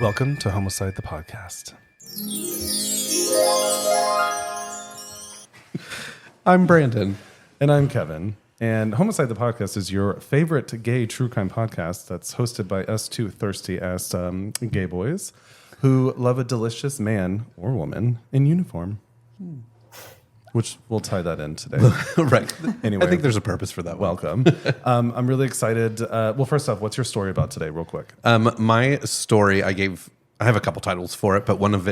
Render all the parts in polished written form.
Welcome to Homicide the Podcast. I'm Brandon. And I'm Kevin. And Homicide the Podcast is your favorite gay true crime podcast that's hosted by us two thirsty-ass gay boys who love a delicious man or woman in uniform. Which we'll tie that in today. Right. Anyway. I think there's a purpose for that. Welcome. I'm really excited. Well, first off, what's your story about today, real quick? My story, I have a couple titles for it, but one of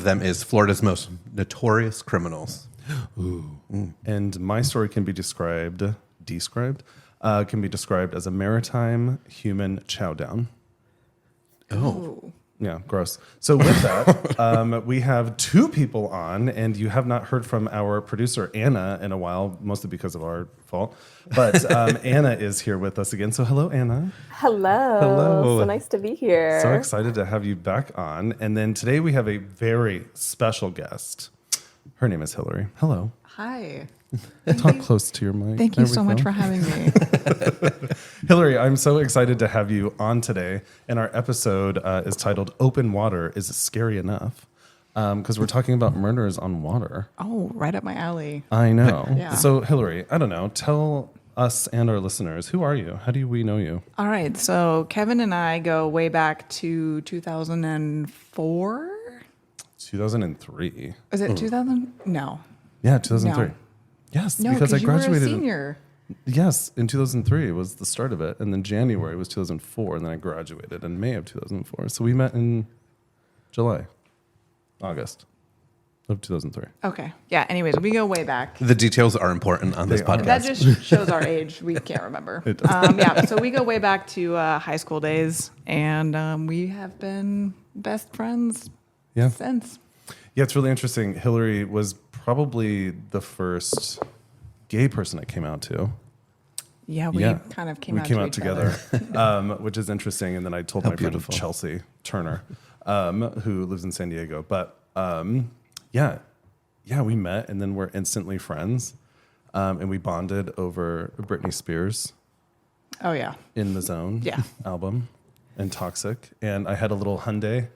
them is Florida's most notorious criminals. Ooh. And my story can be described as a maritime human chowdown. Oh. Yeah, gross. So with that, we have two people on, and you have not heard from our producer, Anna, in a while, mostly because of our fault. But Anna is here with us again. So hello, Anna. Hello. Hello. So nice to be here. So excited to have you back on. And then today we have a very special guest. Her name is Hillary. Hello. Hi. Talk close to your mic. Thank you so much for having me. Hillary, I'm so excited to have you on today. And our episode is titled Open Water Is Scary Enough? Because we're talking about murders on water. Oh, right up my alley. I know. Yeah. So, Hillary, I don't know. Tell us and our listeners, who are you? How do we know you? All right. So Kevin and I go way back to 2004. 2003. Is it 2000? No. Yeah, 2003. No. Yes, No, because I you were a graduated. senior. Yes, in 2003 was the start of it. And then January was 2004. And then I graduated in May of 2004. So we met in August of 2003. Okay. Yeah. Anyways, we go way back. The details are important on this They are. podcast. That just shows our age. We can't remember. It does. Yeah. So we go way back to high school days, and we have been best friends Yeah. since. Yeah, it's really interesting. Hillary was probably the first gay person I came out to. Yeah. We kind of came out to each together, other. which is interesting. And then I told How my beautiful. friend Chelsea Turner, who lives in San Diego. But yeah, we met and then we're instantly friends. And we bonded over Britney Spears Oh, yeah. In the Zone Yeah. album and Toxic. And I had a little Hyundai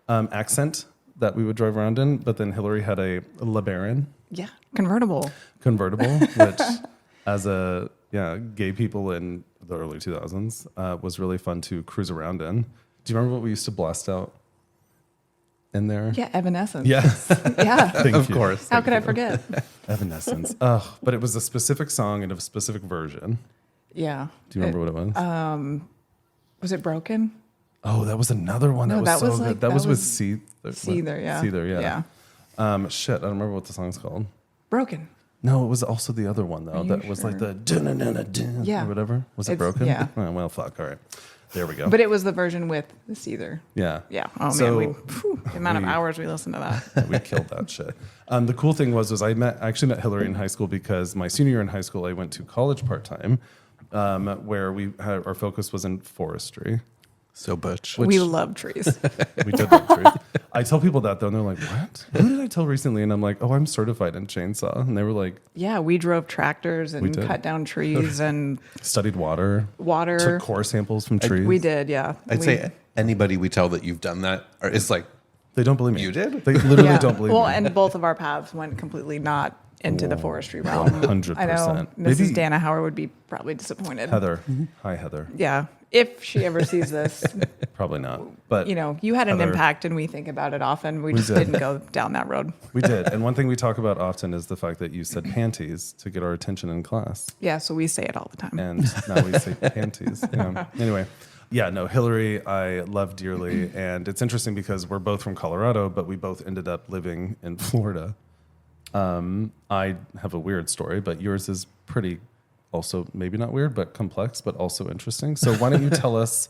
accent that we would drive around in, but then Hillary had a LeBaron Yeah. Convertible. convertible, which as gay people in the early 2000s was really fun to cruise around in. Do you remember what we used to blast out in there? Yeah. Evanescence. Yes. Yeah. Of course. How could I forget? Evanescence. But it was a specific song and a specific version. Yeah. Do you remember what it was? Was it Broken? Oh, that was another one. No, that was that so was good. like- That that was with was Seether, yeah. Seether, yeah. Shit, I don't remember what the song's called. Broken. No, it was also the other one, though. Are you That was like sure? the dun-dun-dun-dun Yeah. or whatever. Was it It's- Broken? yeah. Oh, well, fuck. All right. There we go. But it was the version with the Seether. Yeah. Yeah. Oh, So man. The amount of hours we listened to that. we killed that shit. The cool thing was I actually met Hillary in high school because my senior year in high school, I went to college part-time where our focus was in forestry. So butch. Which- We love trees. We did that truth. I tell people that though, and they're like, "What? Who did I tell recently?" And I'm like, "Oh, I'm certified in chainsaw." And they were like, Yeah. We drove tractors We and did. cut down trees and "Studied water, water. took core samples from trees." We did. Yeah. I'd say anybody we tell that you've done that is like, They don't believe me. You did? They literally Yeah. don't believe well, me. and both of our paths went completely not into the forestry realm. 100%. I know Mrs. Maybe- Dana Howard would be probably disappointed. Heather. Hi, Heather. Yeah. If she ever sees this, Probably not. But you had an Heather- impact and we think about it often. We just did. didn't go down that road. we did. And one thing we talk about often is the fact that you said panties to get our attention in class. Yeah. So we say it all the time. And now we say panties. Yeah. Anyway, yeah, no, Hillary, I love dearly. And it's interesting because we're both from Colorado, but we both ended up living in Florida. I have a weird story, but yours is pretty also maybe not weird, but complex, but also interesting. So why don't you tell us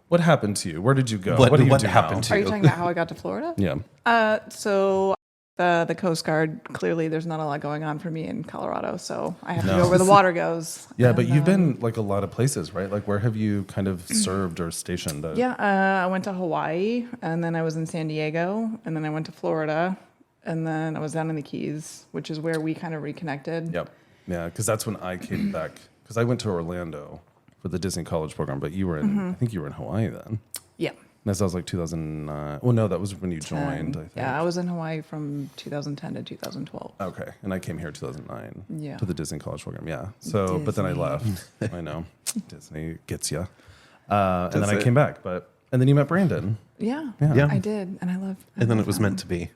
what happened to you? Where did you go? What do you do happened now? to Are you talking about how I got to Florida? Yeah. So the Coast Guard, clearly there's not a lot going on for me in Colorado, so I have to No. go where the water goes. Yeah, but And, you've been like a lot of places, right? Like where have you kind of served or stationed? Yeah, I went to Hawaii, and then I was in San Diego, and then I went to Florida, and then I was down in the Keys, which is where we kind of reconnected. Yep. Yeah, because that's when I came back. Because I went to Orlando for the Disney College program, but you were in, I think you were in Hawaii then. Yeah. That was like 2009. Well, no, that was when you joined, I think. Yeah, I was in Hawaii from 2010 to 2012. Okay. And I came here 2009 Yeah. to the Disney College program. Yeah. So, but then I Disney. left. I know. Disney gets you. And then I it? came back. And then you met Brandon. Yeah, Yeah. I did, and I love. And then it was meant to be.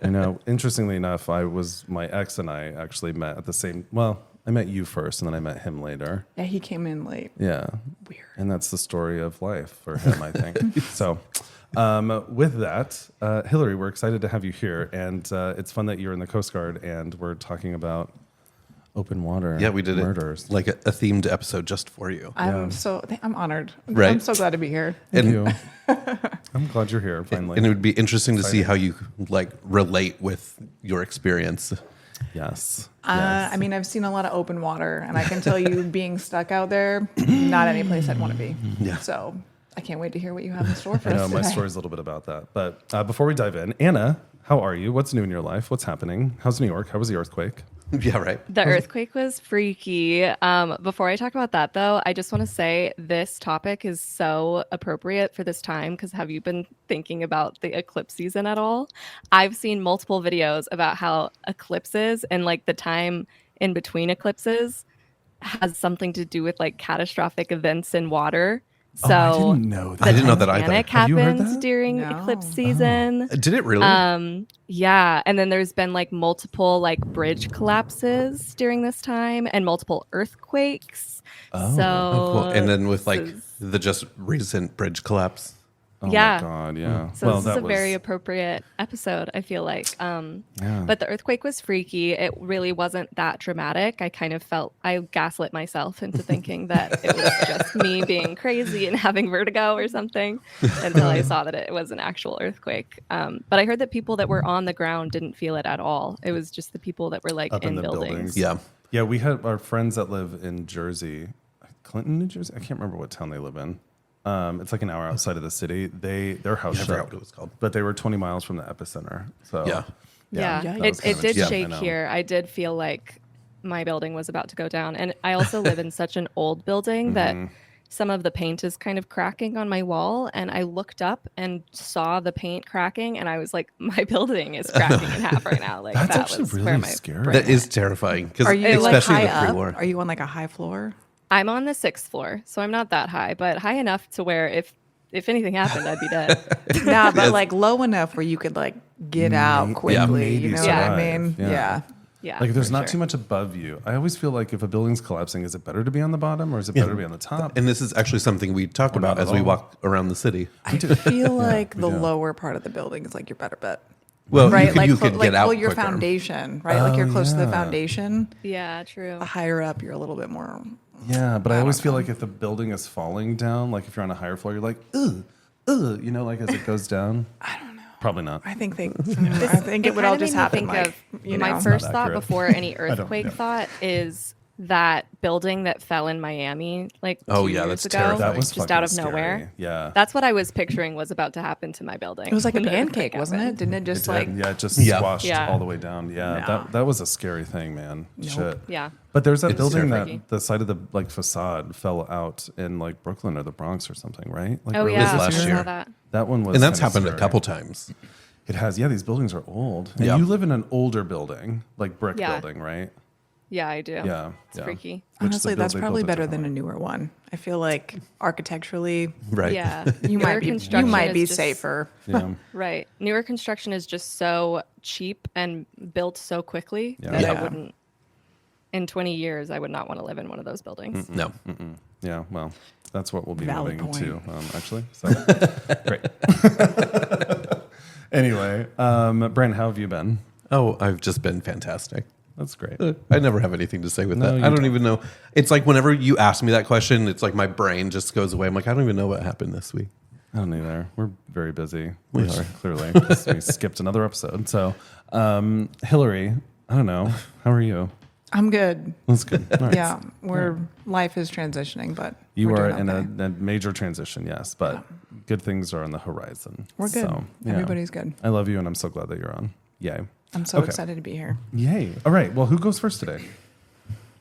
I know. Interestingly enough, my ex and I actually met at the same, well, I met you first and then I met him later. Yeah, he came in late. Yeah. Weird. And that's the story of life for him, I think. So, with that, Hillary, we're excited to have you here. And it's fun that you're in the Coast Guard and we're talking about open water Yeah, we did murders. it like a themed episode just for you. I'm honored. Right. I'm so glad to be here. Thank And, you. I'm glad you're here finally. and it would be interesting to see how you like relate with your experience. Yes. I mean, I've seen a lot of open water, and I can tell you, being stuck out there, not any place I'd want to be. Yeah. So I can't wait to hear what you have in store for I us know my today. story's a little bit about that. But before we dive in, Anna, how are you? What's new in your life? What's happening? How's New York? How was the earthquake? Yeah, right. The earthquake was freaky. Before I talk about that, though, I just want to say this topic is so appropriate for this time because have you been thinking about the eclipse season at all? I've seen multiple videos about how eclipses and like the time in between eclipses has something to do with like catastrophic events in water. So I didn't know that. I didn't know that either. Titanic Have you heard happens that? during No. eclipse season. Did it really? Yeah, and then there's been like multiple like bridge collapses during this time and multiple earthquakes. Oh. So Oh, cool. And then with like this is- the just recent bridge collapse. Oh Yeah. my God, yeah. So well, this is that a very was, appropriate episode, I feel like. yeah. But the earthquake was freaky. It really wasn't that dramatic. I kind of felt I gaslit myself into thinking that it was just me being crazy and having vertigo or something until I saw that it was an actual earthquake. But I heard that people that were on the ground didn't feel it at all. It was just the people that were like Up in in the buildings. buildings. Yeah. Yeah, we had our friends that live in Jersey, Clinton, New Jersey. I can't remember what town they live in. It's like an hour outside of the city. Their house I forgot shook, what it was called. but they were 20 miles from the epicenter. So Yeah. Yeah, Yeah, that was it kinda did cheap. I shake know. here. I did feel like my building was about to go down. And I also live in such an old building that some of the paint is kind of cracking on my wall. And I looked up and saw the paint cracking, and I was like, my building is cracking in half right now. Like That's that actually was really where my scary. brain That is went. terrifying because Are you like especially high the up? pre-war. Are you on like a high floor? I'm on the 6th floor, so I'm not that high, but high enough to where if anything happened, I'd be dead. Nah, but Yes. like low enough where you could like get out May- quickly. maybe You know what I survive. mean? Yeah. Yeah. Yeah. Like if there's for not sure. too much above you. I always feel like if a building's collapsing, is it better to be on the bottom or is it better to be on the top? And this is actually something we talk Or about not at as we all. walk around the city. I feel like the do. lower part of the building is like your better bet. Well, Right? you could like get out your quicker. foundation, right? Like Oh, you're close to the yeah. foundation. Yeah, true. The higher up, you're a little bit more. Yeah, but I always don't feel know. like if the building is falling down, like if you're on a higher floor, you're like, ugh, you know, like as it goes down. I don't know. Probably not. I think I think it would kinda all made just me happen. think Like, of you my know, first not thought accurate. before any don't earthquake know. thought is that building that fell in Miami like Oh, 2 yeah, years that's ago, terrifying. That was just fucking out of scary. nowhere. Yeah. That's what I was picturing was about to happen to my building. it was like a when the pancake, earthquake wasn't it? happened. Didn't it just It like? did. Yeah, it just Yeah. squashed Yeah. all the way down. Yeah, No. that was a scary thing, man. Shit. Yeah. But there's that It's building terrifying. that the side of the like facade fell out in like Brooklyn or the Bronx or something, right? Like Oh earlier yeah, this last I year. saw that. That one was, And that's kinda happened a scary. couple times. It has. Yeah, these buildings are old. And Yeah. you live in an older building, like brick Yeah. building, right? Yeah, I do. Yeah, It's yeah. freaky. Which Honestly, the that's they probably built it better than a differently. newer one. I feel like architecturally, Right. Yeah. you Newer might be construction is just- safer. Yeah. Right. Newer construction is just so cheap and built so quickly Yeah. that Yeah. I wouldn't in 20 years I would not want to live in one of those buildings. No. Yeah, well, that's what we'll be Valid moving to, point. actually. So great. Anyway, Brent, how have you been? Oh, I've just been fantastic. That's great. I never have anything to say with No, that. you I don't don't. even know. It's like whenever you ask me that question, it's like my brain just goes away. I'm like, I don't even know what happened this week. I don't either. We're very busy. We are are. clearly. 'Cause we skipped another episode. So, Hillary, I don't know. How are you? I'm good. That's good. All right. Yeah, life is transitioning, but You we're are doing in okay. a major transition, yes, but good things are on the horizon. We're good. So, yeah. Everybody's good. I love you, and I'm so glad that you're on. Yay. I'm so Okay. excited to be here. Yay. All right. Well, who goes first today?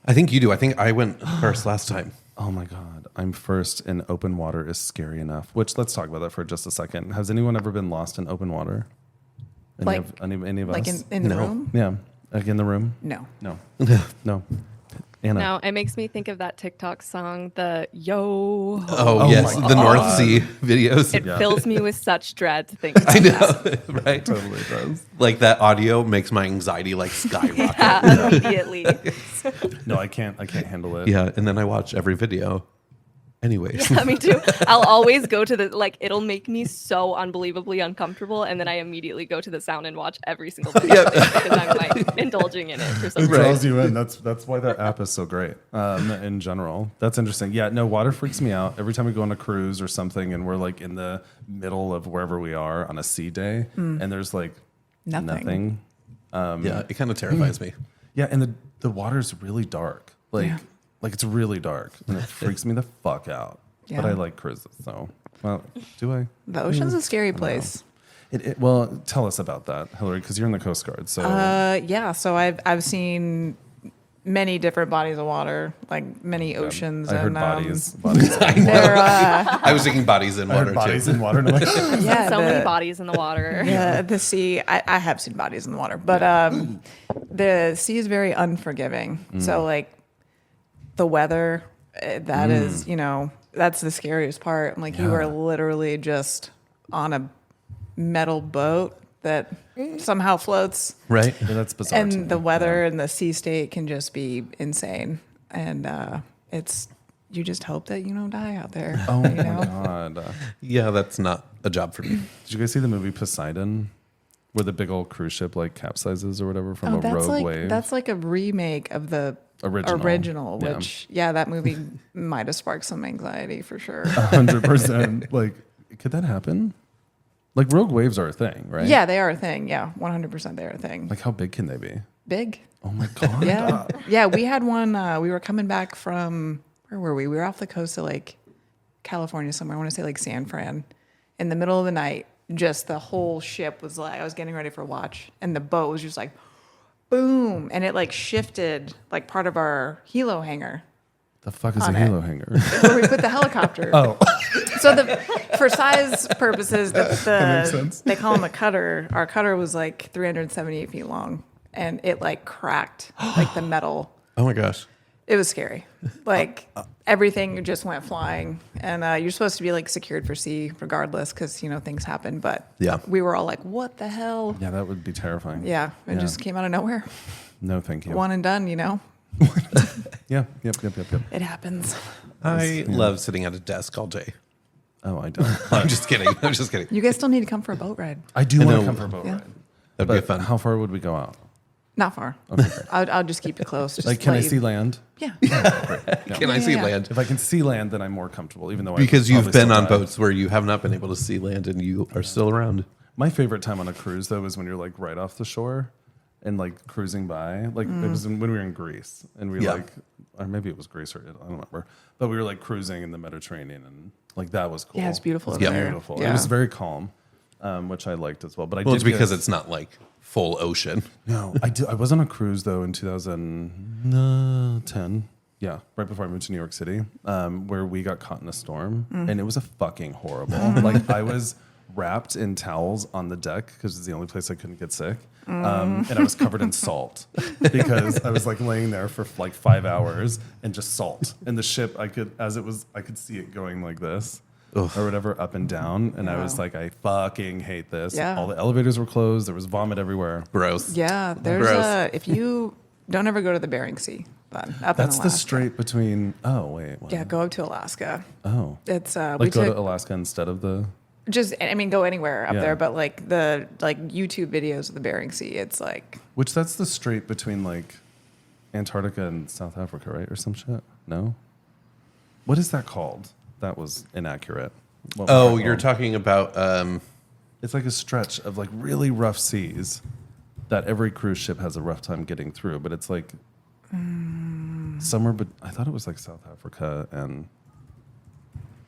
I think you do. I think I went first last time. Oh my God. I'm first in open water is scary enough. Which, let's talk about that for just a second. Has anyone ever been lost in open water? Any of us? Like in the No. room? Yeah. Like in the room? No. No. No. Anna. No, it makes me think of that TikTok song, the Yo. Oh, yes, my the God. North Sea videos. It Yeah. fills me with such dread to think about I that. know, right? Totally does. Like that audio makes my anxiety like skyrocket. Yeah, immediately. No, I can't handle it. Yeah, and then I watch every video. Anyways, Yeah, me too. I'll always go to the, like, it'll make me so unbelievably uncomfortable, and then I immediately go to the sound and watch every single video because I'm like indulging in it for some It reason. draws you in. That's why that app is so great. In general, that's interesting. Yeah, no, water freaks me out. Every time we go on a cruise or something, and we're like in the middle of wherever we are on a sea day, and there's like nothing. yeah, it kind of terrifies me. Yeah, and the water's really dark. Like it's really dark, and it freaks me the fuck out. But Yeah. I like cruises, so well, do I? The ocean's a scary place. Well, tell us about that, Hillary, because you're in the Coast Guard. So Yeah, so I've seen many different bodies of water, like many oceans. I heard and, bodies. They're, I was thinking bodies in I water heard bodies too. in water. And I'm like, yeah, So many the- bodies in the water. the sea. I have seen bodies in the water, but the sea is very unforgiving. So like the weather, that is, that's the scariest part. Like you are literally just on a metal boat that somehow floats, Right? yeah, that's bizarre. to me. and the weather and the sea state can just be insane. And you just hope that you don't die out there. Oh you my know? god! Yeah, that's not a job for me. Did you guys see the movie Poseidon, where the big old cruise ship like capsizes or whatever from a rogue wave? That's like a remake of the original, Yeah. which that movie might have sparked some anxiety for sure. 100%. Like, could that happen? Like, rogue waves are a thing, right? Yeah, they are a thing. Yeah, 100% they are a thing. Like, how big can they be? Big. Oh my god! Yeah. Yeah, we had one. We were coming back from, where were we? We were off the coast of like California somewhere. I want to say like San Fran. In the middle of the night, just the whole ship was like, I was getting ready for watch, and the boat was just like, boom. And it like shifted like part of our helo hangar The fuck is a On halo it. hanger? where we put the helicopter. Oh, So for size purposes, makes sense. they call them a cutter. Our cutter was like 378 feet long, and it like cracked like the metal. Oh my gosh. It was scary. Like everything just went flying, and you're supposed to be like secured for sea regardless because things happen. But Yeah. we were all like, "What the hell?" yeah, that would be terrifying. Yeah, it just came out of nowhere. No, thank you. One and done. Yeah. Yep. It happens. I love sitting at a desk all day. Oh, I don't. I'm just kidding. I'm just kidding. You guys still need to come for a boat ride. I do want know. to come for a boat Yeah. ride. That'd But be fun. how far would we go out? Not far. Okay. great. I'll just keep it close. Just Like, can I let you- see land? Yeah. Can I see Yeah. land? If I can see land, then I'm more comfortable. Even though Because I would you've probably been still on die. boats where you have not been able to see land and you are still around. My favorite time on a cruise though is when you're like right off the shore and like cruising by. Like it was when we were in Greece and we Yeah. like, or maybe it was Greece or I don't remember, but we were like cruising in the Mediterranean and like that was cool. Yeah, it's beautiful It was over there. beautiful. Yeah. It was very calm, which I liked as well. But I Well, did it's because get- it's not like full ocean. no, I was on a cruise though in 2010. Yeah, right before I moved to New York City, where we got caught in a storm, and it was a fucking horrible. Like I was wrapped in towels on the deck because it's the only place I couldn't get sick, and I was covered in salt because I was like laying there for like 5 hours and just salt. And the ship, I could see it going like this. Or whatever, up and down, and I was like, I fucking hate this. Yeah. All the elevators were closed. There was vomit everywhere. Gross. Yeah, there's Gross. if you don't ever go to the Bering Sea, then up That's in the Alaska. strait between. Oh wait. What? Yeah, go up to Alaska. Oh. It's we Like go took to Alaska instead of the. just go anywhere up Yeah. there, but like the YouTube videos of the Bering Sea, it's like Which that's the strait between like Antarctica and South Africa, right, or some shit. No. What is that called? That was inaccurate. What was Oh, that you're called? talking about It's like a stretch of like really rough seas that every cruise ship has a rough time getting through, but it's like somewhere. But I thought it was like South Africa and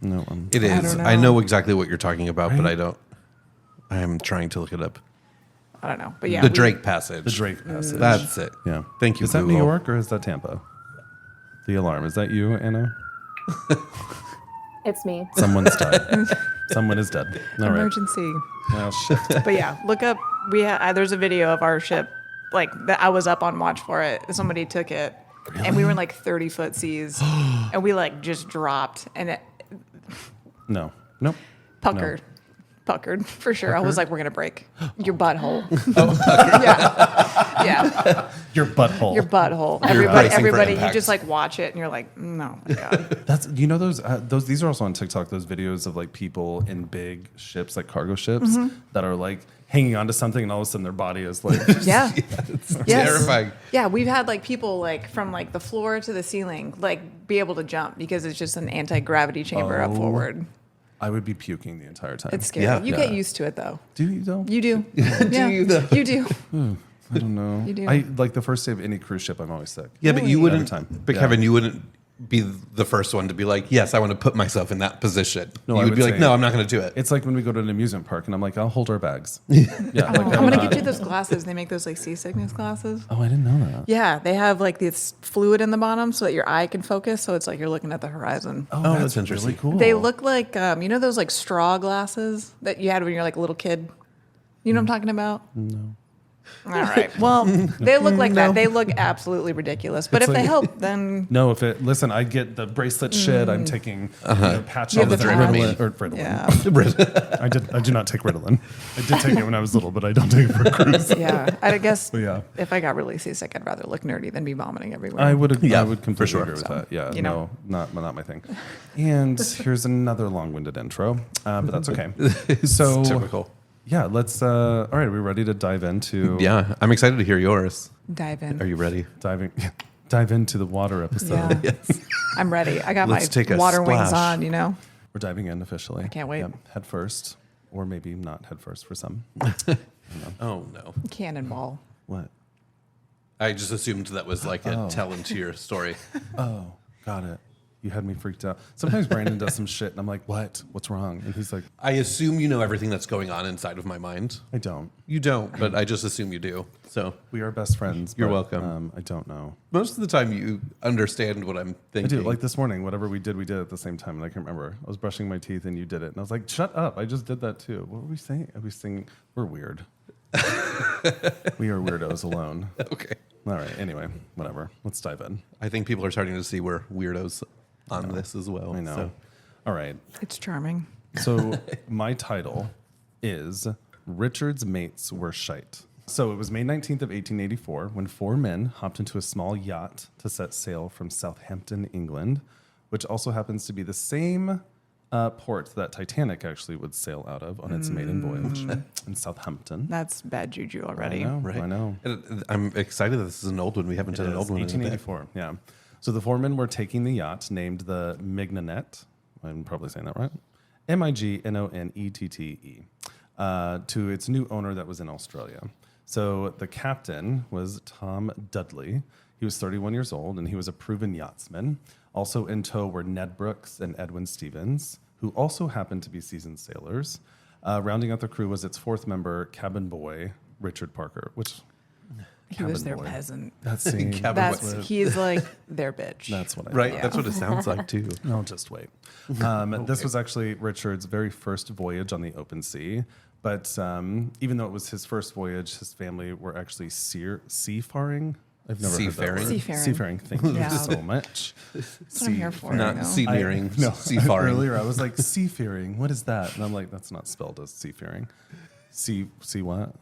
no. it I is. don't I know. know exactly what you're talking about, but Right? I don't. I'm trying to look it up. I don't know, but yeah, The we- Drake Passage. The Drake Passage. That's it. Yeah. Thank you, Is that New Google. York or is that Tampa? The alarm. Is that you, Anna? It's me. Someone's died. Someone is dead. All right. Emergency. Well, shit. But yeah, look up. There's a video of our ship, like that. I was up on watch for it. Somebody took it, and we were in like 30-foot seas, and we like just dropped, and it No. Nope. puckered. Puckered for sure. I was like, we're gonna break your butthole. Oh, yeah. Your butthole. Your butthole. bracing for Everybody, you impact. just like watch it and you're like, no, my God. That's those. These are also on TikTok. Those videos of like people in big ships, like cargo ships, that are like hanging onto something, and all of a sudden their body is like, Yeah. It's Yes. terrifying. Yeah, we've had like people like from like the floor to the ceiling, like be able to jump because it's just an anti-gravity chamber up forward. I would be puking the entire time. It's scary. Yeah. You get used to it though. Do you though? You do. Yeah, you though? You do. I don't know. You do. I like the first day of any cruise ship. I'm always sick. Yeah, but you Really? wouldn't. Every time. But Yeah. Kevin, you wouldn't be the first one to be like, yes, I want to put myself in that position. No, you I would would be like, say- no, I'm not going to do it. It's like when we go to an amusement park, and I'm like, I'll hold our bags. Yeah. Like, I'm gonna not- get you those glasses. They make those like seasickness glasses. Oh, I didn't know that. Yeah, they have like this fluid in the bottom so that your eye can focus. So it's like you're looking at the horizon. Oh, that's really interesting. cool. They look like you know those like straw glasses that you had when you're like a little kid. You know what I'm talking about? No. All right. Well, they look like that. They look absolutely ridiculous. But It's if they like- help, then No, if it listen, I get the bracelet shit. I'm taking patch You all have the the Ritalin patch. or Ritalin. yeah, I do not take Ritalin. I did take it when I was little, but I don't take it for a cruise. yeah. I guess But yeah. if I got really seasick, I'd rather look nerdy than be vomiting everywhere. I would Yeah, I would completely for sure. agree with So, that. Yeah, you know. no, not my thing. And here's another long-winded intro, but that's okay. So Typical. yeah, let's. All right, are we ready to dive into? Yeah, I'm excited to hear yours. Dive in. Are you ready? dive into the water episode. Yeah. Yes. I'm ready. I got Let's take my a water wings splash. on, you know? We're diving in officially. I can't wait. head first, or maybe not head first for some. Oh, no. Cannonball. What? I just assumed that was like a Oh. tell into your story. Oh, got it. You had me freaked out. Sometimes Brandon does some shit, and I'm like, "What? What's wrong?" And he's like, I assume you know everything that's going on inside of my mind. "I don't." You don't, but I just assume you do. So We are best friends. You're but, welcome. I don't know. most of the time you understand what I'm I thinking. do. Like this morning, whatever we did at the same time, and I can't remember. I was brushing my teeth, and you did it, and I was like, "Shut up! I just did that too." What were we saying? I was saying we're weird. We are weirdos alone. Okay. All right. Anyway, whatever. Let's dive in. I think people are starting to see we're weirdos on this as well. I know. So. All right. It's charming. So my title is Richard's Mates Were Shite. So it was May 19th of 1884 when four men hopped into a small yacht to set sail from Southampton, England, which also happens to be the same port that Titanic actually would sail out of on its maiden voyage in Southampton. That's bad juju already. I know, Right. I know. And I'm excited that this is an old one. We haven't done an old one in a bit. 1884, yeah. So the four men were taking the yacht named the Mignonette, I'm probably saying that right, Mignonette, to its new owner that was in Australia. So the captain was Tom Dudley. He was 31 years old, and he was a proven yachtsman. Also in tow were Ned Brooks and Edwin Stevens, who also happened to be seasoned sailors. Rounding out the crew was its fourth member, cabin boy Richard Parker, which He was cabin their boy. peasant. That's seeing, Cabin He's like their bitch. that's what I Right? thought. That's what it sounds like, too. No, just wait. This was actually Richard's very first voyage on the open sea. But even though it was his first voyage, his family were actually seafaring. I've never heard that Seafaring? word. Seafaring. Seafaring. Thank you Yeah. so much. That's what I'm here for. Not you know? seafaring, No, seafaring. Earlier, I was like, seafaring. What is that? And I'm like, that's not spelled as seafaring. See what?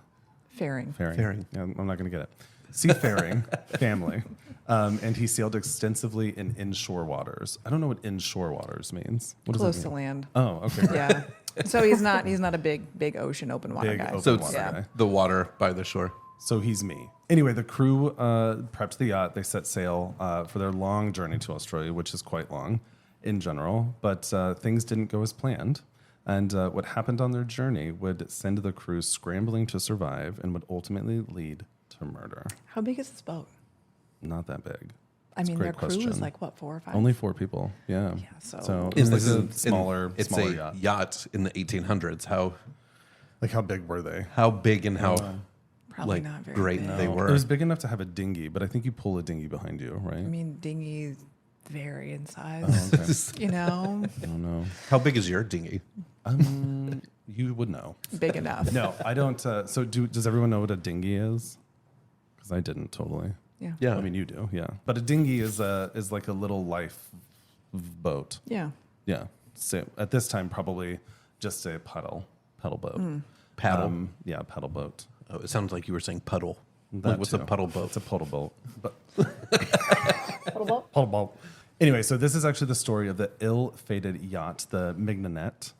Faring. Faring. Yeah, I'm not going to get it. Seafaring family. And he sailed extensively in inshore waters. I don't know what inshore waters means. What does Close that to mean? land. Oh, okay. great. Yeah. So he's not a big ocean open water Big guy. open So it's water guy. the water by the shore. So he's me. Anyway, the crew prepped the yacht. They set sail for their long journey to Australia, which is quite long in general. But things didn't go as planned. And what happened on their journey would send the crew scrambling to survive and would ultimately lead to murder. How big is this boat? Not that big. I It's a mean, great their crew question. was like what, 4 or 5? Only 4 people. Yeah. Yeah, so- it was And like this a is smaller it's smaller a yacht. in the 1800s. Like how big were they? How big and how Probably like not very great big. they No, were. It was big enough to have a dinghy, but I think you pull a dinghy behind you, right? I mean, dinghy vary in size. Oh, okay. You know, I don't know. How big is your dinghy? You would know. big enough. No, I don't. So does everyone know what a dinghy is? Because I didn't totally. Yeah. Yeah. I mean, you do, yeah. But a dinghy is like a little life boat. Yeah. Yeah. So at this time, probably just a paddle boat. Paddle? Yeah, paddle boat. Oh, it sounds like you were saying puddle. That Like, what's a too. puddle boat? It's a puddle boat. But Little boat. puddle boat. Anyway, so this is actually the story of the ill-fated yacht, the Mignonette,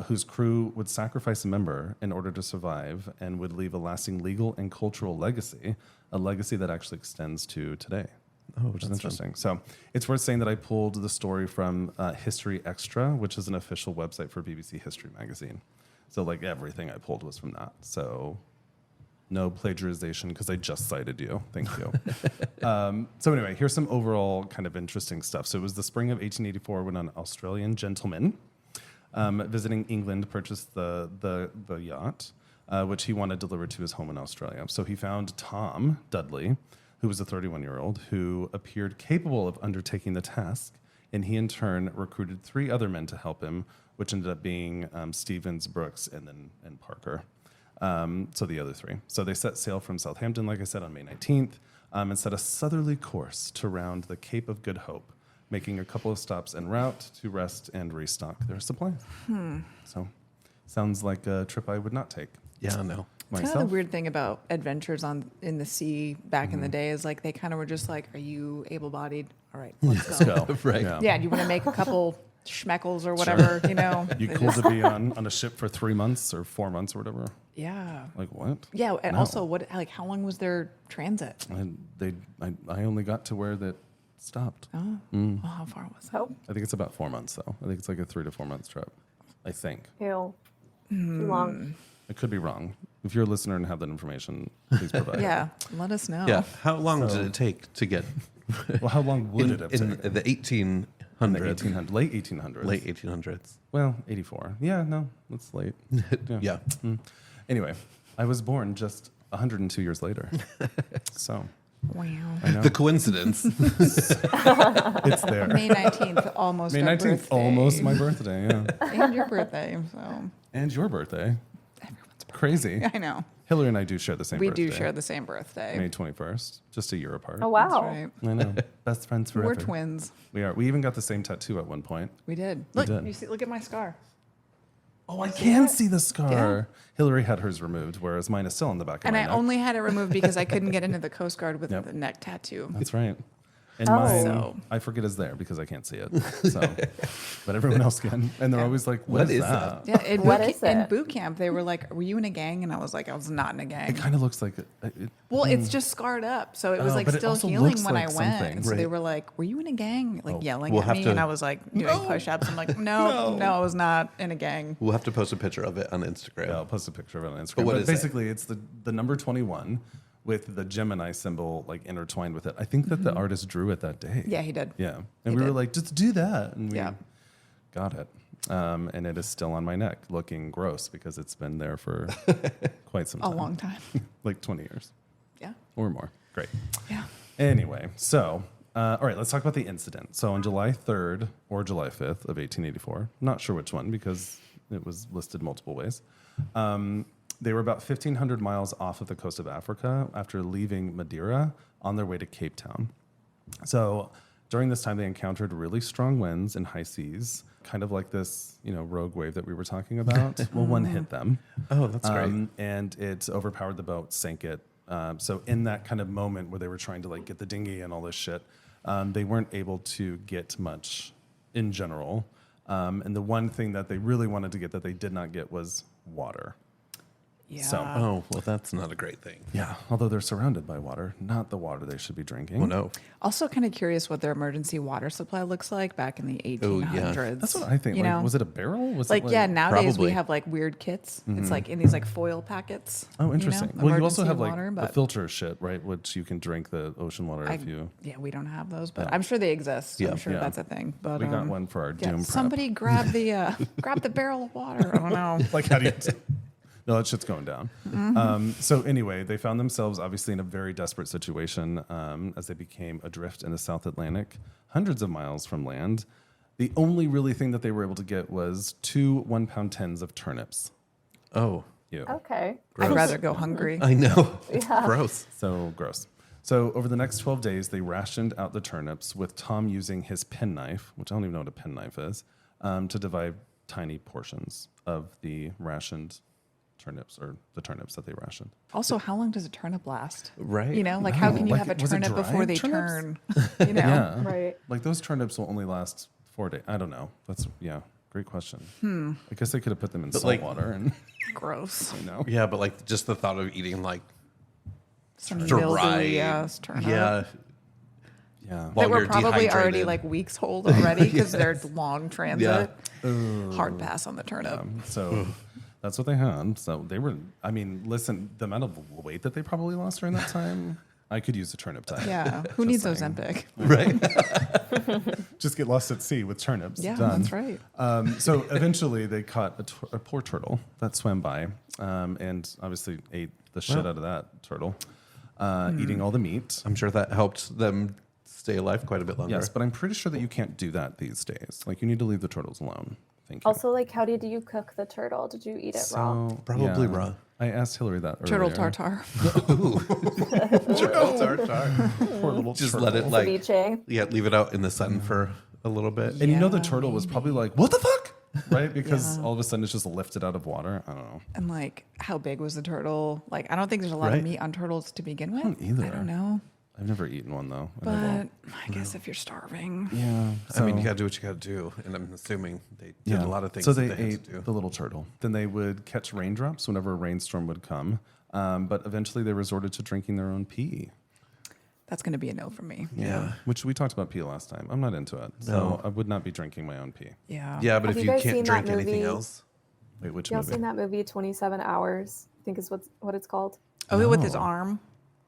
whose crew would sacrifice a member in order to survive and would leave a lasting legal and cultural legacy, a legacy that actually extends to today. Oh, which is interesting. So it's worth saying that I pulled the story from History Extra, which is an official website for BBC History Magazine. So like everything I pulled was from that. So no plagiarization because I just cited you. Thank you. So anyway, here's some overall kind of interesting stuff. So it was the spring of 1884 when an Australian gentleman visiting England purchased the yacht, which he wanted delivered to his home in Australia. So he found Tom Dudley, who was a 31-year-old, who appeared capable of undertaking the task, and he in turn recruited 3 other men to help him, which ended up being Stevens, Brooks, and Parker. So the other 3. So they set sail from Southampton, like I said, on May 19th, and set a southerly course to round the Cape of Good Hope, making a couple of stops en route to rest and restock their supplies. So sounds like a trip I would not take. Yeah, no. It's kind of the weird thing about adventures in the sea back in the day is like they kind of were just like, are you able-bodied? All right, let's go. Right. Yeah, do you want to make a couple schmeckles or whatever, you know? You They cool just- to be on a ship for 3 months or 4 months or whatever? Yeah. Like what? Yeah, and No. also how long was their transit? I only got to where that stopped. Oh, well, how far was that? Oh, I think it's about 4 months though. I think it's like a 3 to 4 months trip. I think. ew. Too long. I could be wrong. If you're a listener and have that information, please provide. Yeah, let us know. Yeah. How long So- did it take to get Well, how long would it have in taken? the 1800s? In the 1800s, late 1800s. Late 1800s. Well, 84. Yeah, no, that's late. Yeah. Anyway, I was born just 102 years later. So Wow. I know The coincidence. it's there. May 19th, almost May our 19th, birthday. almost my birthday. Yeah, And your birthday, so and your birthday. everyone's birthday. Crazy. I know. Hillary and I do share the same We birthday. do share the same birthday. May 21st, just a year apart. Oh, That's wow. right. I know. Best friends forever. We're twins. We are. We even got the same tattoo at one point. We did. Look, did. you see, look at my scar. Oh, I can see the scar. Hillary had hers removed, whereas mine is still on the back of And my I neck. only had it removed because I couldn't get into the Coast Guard with Yep. the neck tattoo. That's right. And Oh. mine, So- I forget is there because I can't see it. So, but everyone else can, and they're always like, "What is that?" Yeah, in, What boot, is in it? boot camp, they were like, "Were you in a gang?" And I was like, "I was not in a gang." It kind of looks like. Well, it's just scarred up, so it was Oh, like but it still also healing looks when like I went. something. And so they Right. were like, "Were you in a gang?" Like yelling We'll at have me, to- and I was like doing push-ups. I'm like, "No, I was not in a gang." We'll have to post a picture of it on Instagram. Yeah, I'll post a picture of it on Instagram. But what But is it? basically, it's the number 21 with the Gemini symbol like intertwined with it. I think that the artist drew it that day. Yeah, he did. Yeah, He and we were did. like, just do that, and we Yeah. got it. And it is still on my neck, looking gross because it's been there for quite some A time, long time. like 20 years Yeah, or more. Great. yeah. Anyway, so all right, let's talk about the incident. So on July 3rd or July 5th of 1884, not sure which one because it was listed multiple ways. They were about 1,500 miles off of the coast of Africa after leaving Madeira on their way to Cape Town. So during this time, they encountered really strong winds and high seas, kind of like this, rogue wave that we were talking about. Well, one hit them. Oh, that's great. And it overpowered the boat, sank it. So in that kind of moment where they were trying to like get the dinghy and all this shit, they weren't able to get much in general. And the one thing that they really wanted to get that they did not get was water. Yeah. So- Oh, well, that's not a great thing. Yeah, although they're surrounded by water, not the water they should be drinking. Well, no. Also, kind of curious what their emergency water supply looks like back in the 1800s. That's what I think. You Like, know? was it a barrel? Was Like, it yeah, nowadays Probably. we have like weird kits. It's like in these like foil packets. Oh, interesting. You know, Well, you also emergency have like water, the but filter shit, right? Which you can drink the ocean water I- if you. yeah, we don't have those, but Yeah. I'm sure they exist. Yeah. I'm sure Yeah. that's a thing. But We got one for our yeah, doom prep. somebody grab the barrel of water. I don't know. Like how do you? No, that shit's going down. So anyway, they found themselves obviously in a very desperate situation as they became adrift in the South Atlantic, hundreds of miles from land. The only really thing that they were able to get was 2 1-pound tins of turnips. Oh, Ew. Okay. I'd rather go hungry. I know. Gross. So gross. So over the next 12 days, they rationed out the turnips with Tom using his penknife, which I don't even know what a penknife is, to divide tiny portions of the rationed turnips or the turnips that they rationed. Also, how long does a turnip last? Right. You know, like how can you Like, have a was it turnip before dried they turnips? turn? You know, Yeah. Right. Like those turnips will only last 4 days. I don't know. That's, great question. I guess they could have put them in salt water and, gross. you know. Yeah, but like just the thought of eating like Some dry, mildewy ass turnip. yeah, Yeah. while That were you're probably already dehydrated. like weeks old already because they're long transit. Ugh. Hard pass on the turnip. So that's what they had. So they were, I mean, listen, the amount of weight that they probably lost during that time, I could use a turnip diet. Yeah. Who Just needs saying. Ozempic? right. Just get lost at sea with turnips. Yeah, Done. that's right. So eventually they caught a poor turtle that swam by and obviously ate the shit out of that turtle, eating all the meat. I'm sure that helped them stay alive quite a bit longer. Yes, but I'm pretty sure that you can't do that these days. Like you need to leave the turtles alone. Thank you. Also, like, how did you cook the turtle? Did you eat it raw? Probably raw. I asked Hillary that earlier. Turtle tartar. Turtle tartar. Poor little Just turtle. let it like Ceviche. leave it out in the sun for a little bit. And you know the Yeah, turtle was probably like, what the fuck? Right? Because all of a sudden it's just lifted out of water. I don't know. And like, how big was the turtle? Like, I don't think there's a lot Right. of meat on turtles to begin with. don't either. I don't know. I've never eaten one though. I But never- I guess if you're starving. yeah. I mean, you so- gotta do what you gotta do, and I'm assuming they did a lot of things. So that they had to ate do. the little turtle. Then they would catch raindrops whenever a rainstorm would come. But eventually they resorted to drinking their own pee. That's going to be a no for me. Yeah. Which we talked about pee last time. I'm not into it. So No. I would not be drinking my own pee. Yeah. Yeah, but Have if you you guys can't seen drink that anything movie? else, Wait, which Y'all movie? seen that movie 27 Hours? I think is what it's called. Oh, with his arm.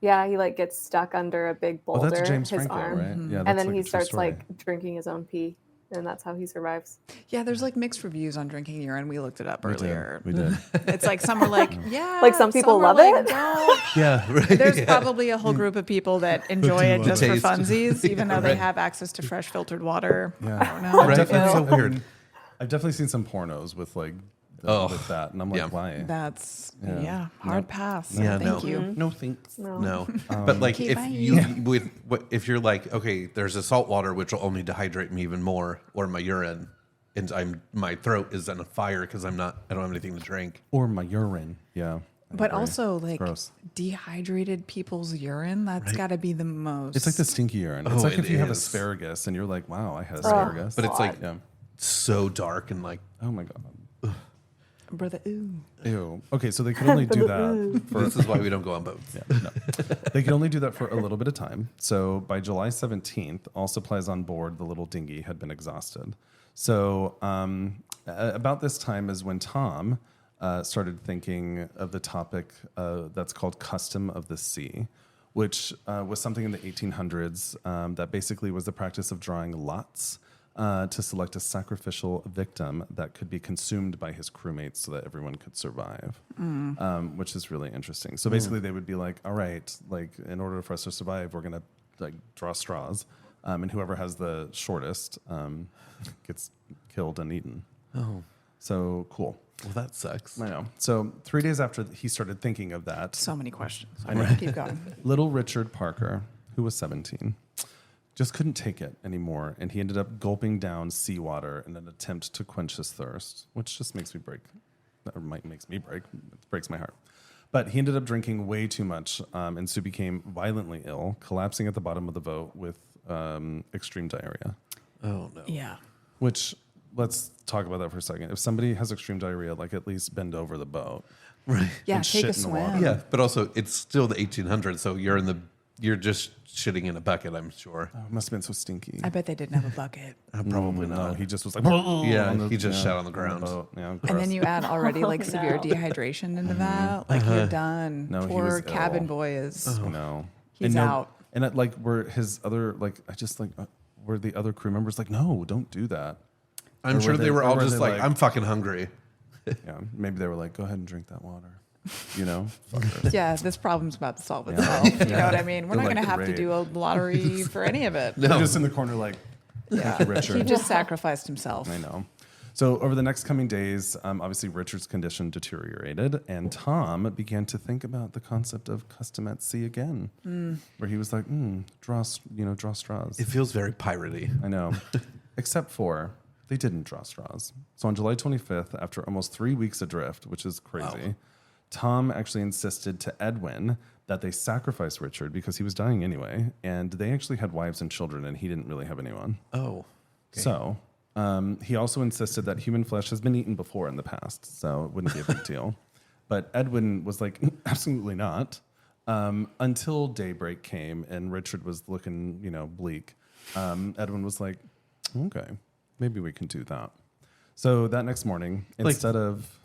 Yeah, he like gets stuck under a big Oh, boulder, that's James his Franco, arm, right? Yeah, and that's then like he a true starts story. like drinking his own pee, and that's how he survives. Yeah, there's like mixed reviews on drinking urine. We looked it up earlier. We did. It's like some are like, yeah. Like, some people are love like, it. "No." yeah, right. There's probably a whole group of people that enjoy it love just it. for Taste. funsies, even though they Right. have access to fresh filtered water. Yeah. I don't know. Right? Definitely- It's so I weird. mean, I've definitely seen some pornos with like Oh, with that, and I'm like, yeah. why? That's Yeah. hard pass. Yeah, Thank no. you. No thanks. No. But like, Okay, if bye. you if you're like, okay, there's a salt water which will only dehydrate me even more, or my urine, and my throat is on fire because I don't have anything to drink. Or my urine. Yeah. I But agree. also, It's like, gross. dehydrated people's urine, that's got to be the most. It's like the stinky urine. It's Oh, like if it you have is. asparagus and you're like, wow, I had asparagus. But it's like yeah. so dark and like Oh my god. Brother, ooh. Ew. Okay, so they could only do that for this is why we don't go on boats. yeah, no. They could only do that for a little bit of time. So by July 17th, all supplies on board the little dinghy had been exhausted. So about this time is when Tom started thinking of the topic that's called custom of the sea, which was something in the 1800s that basically was the practice of drawing lots to select a sacrificial victim that could be consumed by his crewmates so that everyone could survive, which is really interesting. So basically they would be like, all right, like in order for us to survive, we're going to like draw straws. And whoever has the shortest gets killed and eaten. Oh, So cool. well, that sucks. I know. So 3 days after he started thinking of that, So many questions. I know. Keep going. little Richard Parker, who was 17, just couldn't take it anymore, and he ended up gulping down seawater in an attempt to quench his thirst, which just makes me break. Or makes me break. It breaks my heart. But he ended up drinking way too much, and so became violently ill, collapsing at the bottom of the boat with extreme diarrhea. Oh no. Yeah. Which, let's talk about that for a second. If somebody has extreme diarrhea, like at least bend over the boat. Right. Yeah, And take shit a in the swim. water. Yeah, but also it's still the 1800s, so you're just shitting in a bucket. I'm sure. Oh, it must have been so stinky. I bet they didn't have a bucket. Probably No, not. he just was like, Yeah, on the- he just shat on the ground. boat. Yeah, And gross. then you add already like severe dehydration into that. Like you're done. No, he Poor was cabin ill. boy is. No, He's and no, out. And like, were his other like, I just like, were the other crew members like, no, don't do that. I'm Or sure were they they- were or all were just they like, like- I'm fucking hungry. Yeah, maybe they were like, go ahead and drink that water. You know? Fuckers. Yeah, this problem's about to solve Yeah. itself. You Yeah. know what I mean? We're They're not going like, to have to "Great." do a lottery for any of it. They're just in the corner like, Yeah. you, Richard. He just sacrificed himself. I know. So over the next coming days, obviously Richard's condition deteriorated, and Tom began to think about the concept of custom at sea again, where he was like, draw straws. It feels very piratey. I know. Except for they didn't draw straws. So on July 25th, after almost 3 weeks adrift, which is crazy, Tom actually insisted to Edwin that they sacrifice Richard because he was dying anyway, and they actually had wives and children, and he didn't really have anyone. Oh. Okay. So he also insisted that human flesh has been eaten before in the past, so it wouldn't be a big deal. But Edwin was like, absolutely not. Until daybreak came and Richard was looking, bleak. Edwin was like, okay, maybe we can do that. So that next morning, instead of,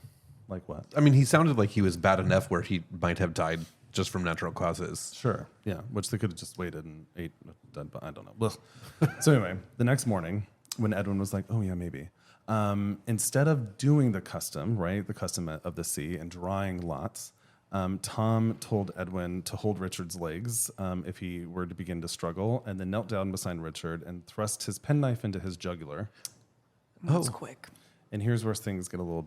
like what? I mean, he sounded like he was bad enough where he might have died just from natural causes. Sure, yeah, which they could have just waited and ate, but I don't know. Ugh. So anyway, the next morning, when Edwin was like, oh yeah, maybe. Instead of doing the custom of the sea and drawing lots, Tom told Edwin to hold Richard's legs if he were to begin to struggle, and then knelt down beside Richard and thrust his penknife into his jugular. That's quick. And here's where things get a little,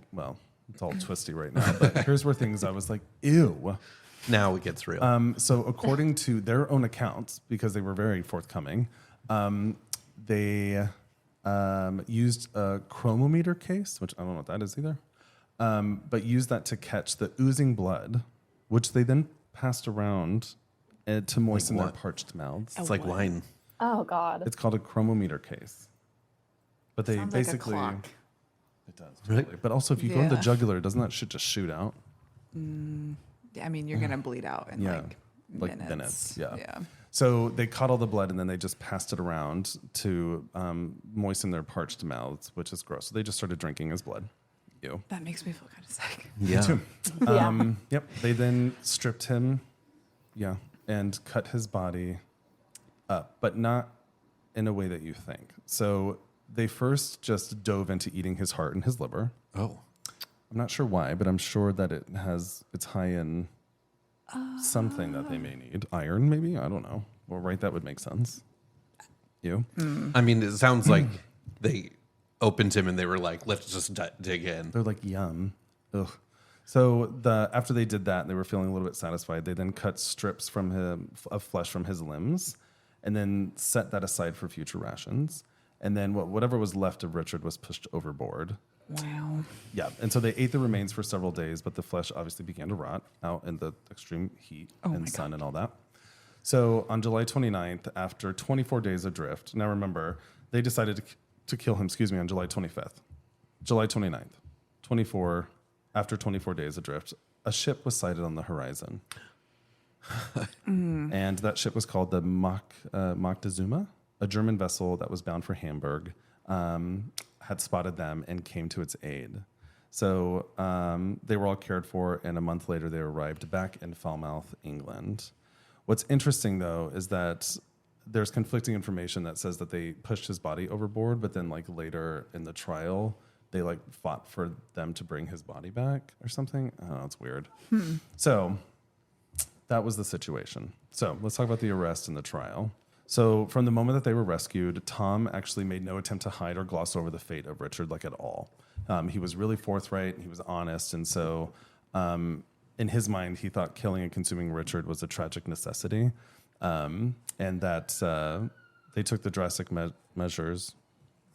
it's all twisty right now, but here's where things I was like, ew. Now it gets real. So according to their own accounts, because they were very forthcoming, they used a chromometer case, which I don't know what that is either, but used that to catch the oozing blood, which they then passed around to moisten their what? parched mouths. It's like wine. Oh God. It's called a chromometer case. But they Sounds like a basically... clock. It does. Right. Totally. But also, if you go in the Yeah. jugular, doesn't that shit just shoot out? I mean, you're going to bleed out in like minutes. minutes. Yeah. Yeah. So they caught all the blood and then they just passed it around to moisten their parched mouths, which is gross. So they just started drinking his blood. Ew. That makes me feel kind of sick. Yeah. Yeah. Yep. They then stripped him, and cut his body up, but not in a way that you think. So they first just dove into eating his heart and his liver. Oh. I'm not sure why, but I'm sure that it's high in something that they may need. Iron, maybe? I don't know. Well, right, that would make sense. You? I mean, it sounds like they opened him and they were like, let's just dig in. They're like, yum. Ugh. So after they did that, and they were feeling a little bit satisfied. They then cut strips of flesh from his limbs, and then set that aside for future rations. And then whatever was left of Richard was pushed overboard. Wow. Yeah, and so they ate the remains for several days, but the flesh obviously began to rot out in the extreme heat and sun and all that. So on July 29th, after 24 days adrift, now remember, they decided to kill him, on July 25th. July 29th, after 24 days adrift, a ship was sighted on the horizon. And that ship was called the Moctezuma, a German vessel that was bound for Hamburg. Had spotted them and came to its aid. So they were all cared for, and a month later they arrived back in Falmouth, England. What's interesting, though, is that there's conflicting information that says that they pushed his body overboard, but then later in the trial, they fought for them to bring his body back or something. I don't know, it's weird. So that was the situation. So let's talk about the arrest and the trial. So from the moment that they were rescued, Tom actually made no attempt to hide or gloss over the fate of Richard at all. He was really forthright, and he was honest, and so in his mind, he thought killing and consuming Richard was a tragic necessity, and that they took the drastic measures.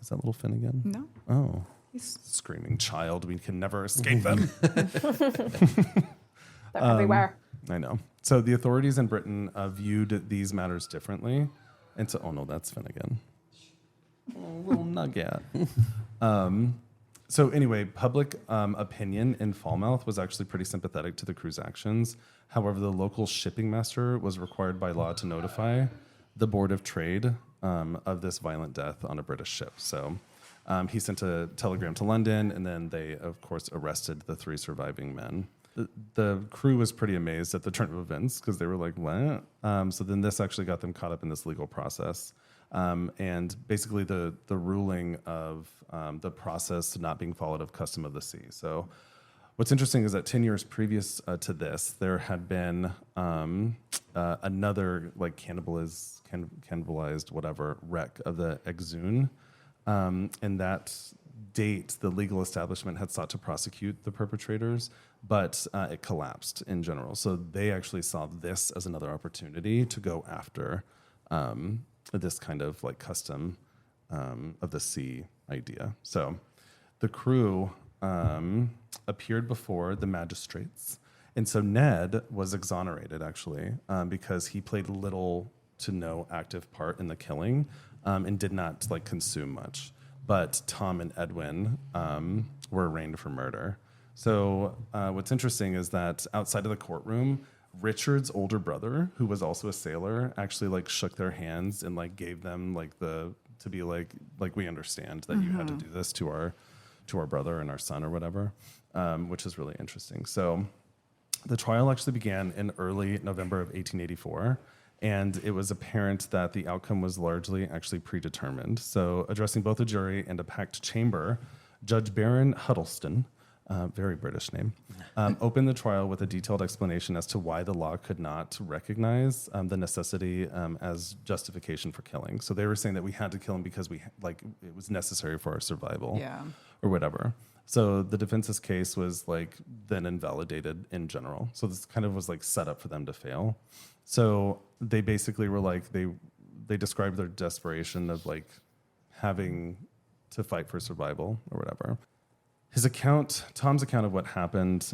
Is that little Finnegan? No. Oh, he's screaming child. We can never escape them. They're everywhere. I know. So the authorities in Britain viewed these matters differently. And so, oh no, that's Finnegan. Oh, little nugget. So anyway, public opinion in Falmouth was actually pretty sympathetic to the crew's actions. However, the local shipping master was required by law to notify the Board of Trade of this violent death on a British ship. So he sent a telegram to London, and then they, of course, arrested the 3 surviving men. The crew was pretty amazed at the turn of events because they were like, what? So then this actually got them caught up in this legal process. And basically the ruling of the process not being followed of custom of the sea. So What's interesting is that 10 years previous to this, there had been another like cannibalized whatever wreck of the Exune. And that date, the legal establishment had sought to prosecute the perpetrators, but it collapsed in general. So they actually saw this as another opportunity to go after this kind of like custom of the sea idea. So the crew appeared before the magistrates. And so Ned was exonerated, actually, because he played little to no active part in the killing and did not like consume much. But Tom and Edwin were arraigned for murder. So what's interesting is that outside of the courtroom, Richard's older brother, who was also a sailor, actually like shook their hands and like gave them like to be like we understand that you had to do this to our brother and our son or whatever, which is really interesting. So the trial actually began in early November of 1884, and it was apparent that the outcome was largely actually predetermined. So addressing both a jury and a packed chamber, Judge Baron Huddleston, very British name, opened the trial with a detailed explanation as to why the law could not recognize the necessity as justification for killing. So they were saying that we had to kill him because it was necessary for our survival, or whatever. So the defense's case was like then invalidated in general. So this kind of was like set up for them to fail. So they basically were like they described their desperation of like having to fight for survival or whatever. Tom's account of what happened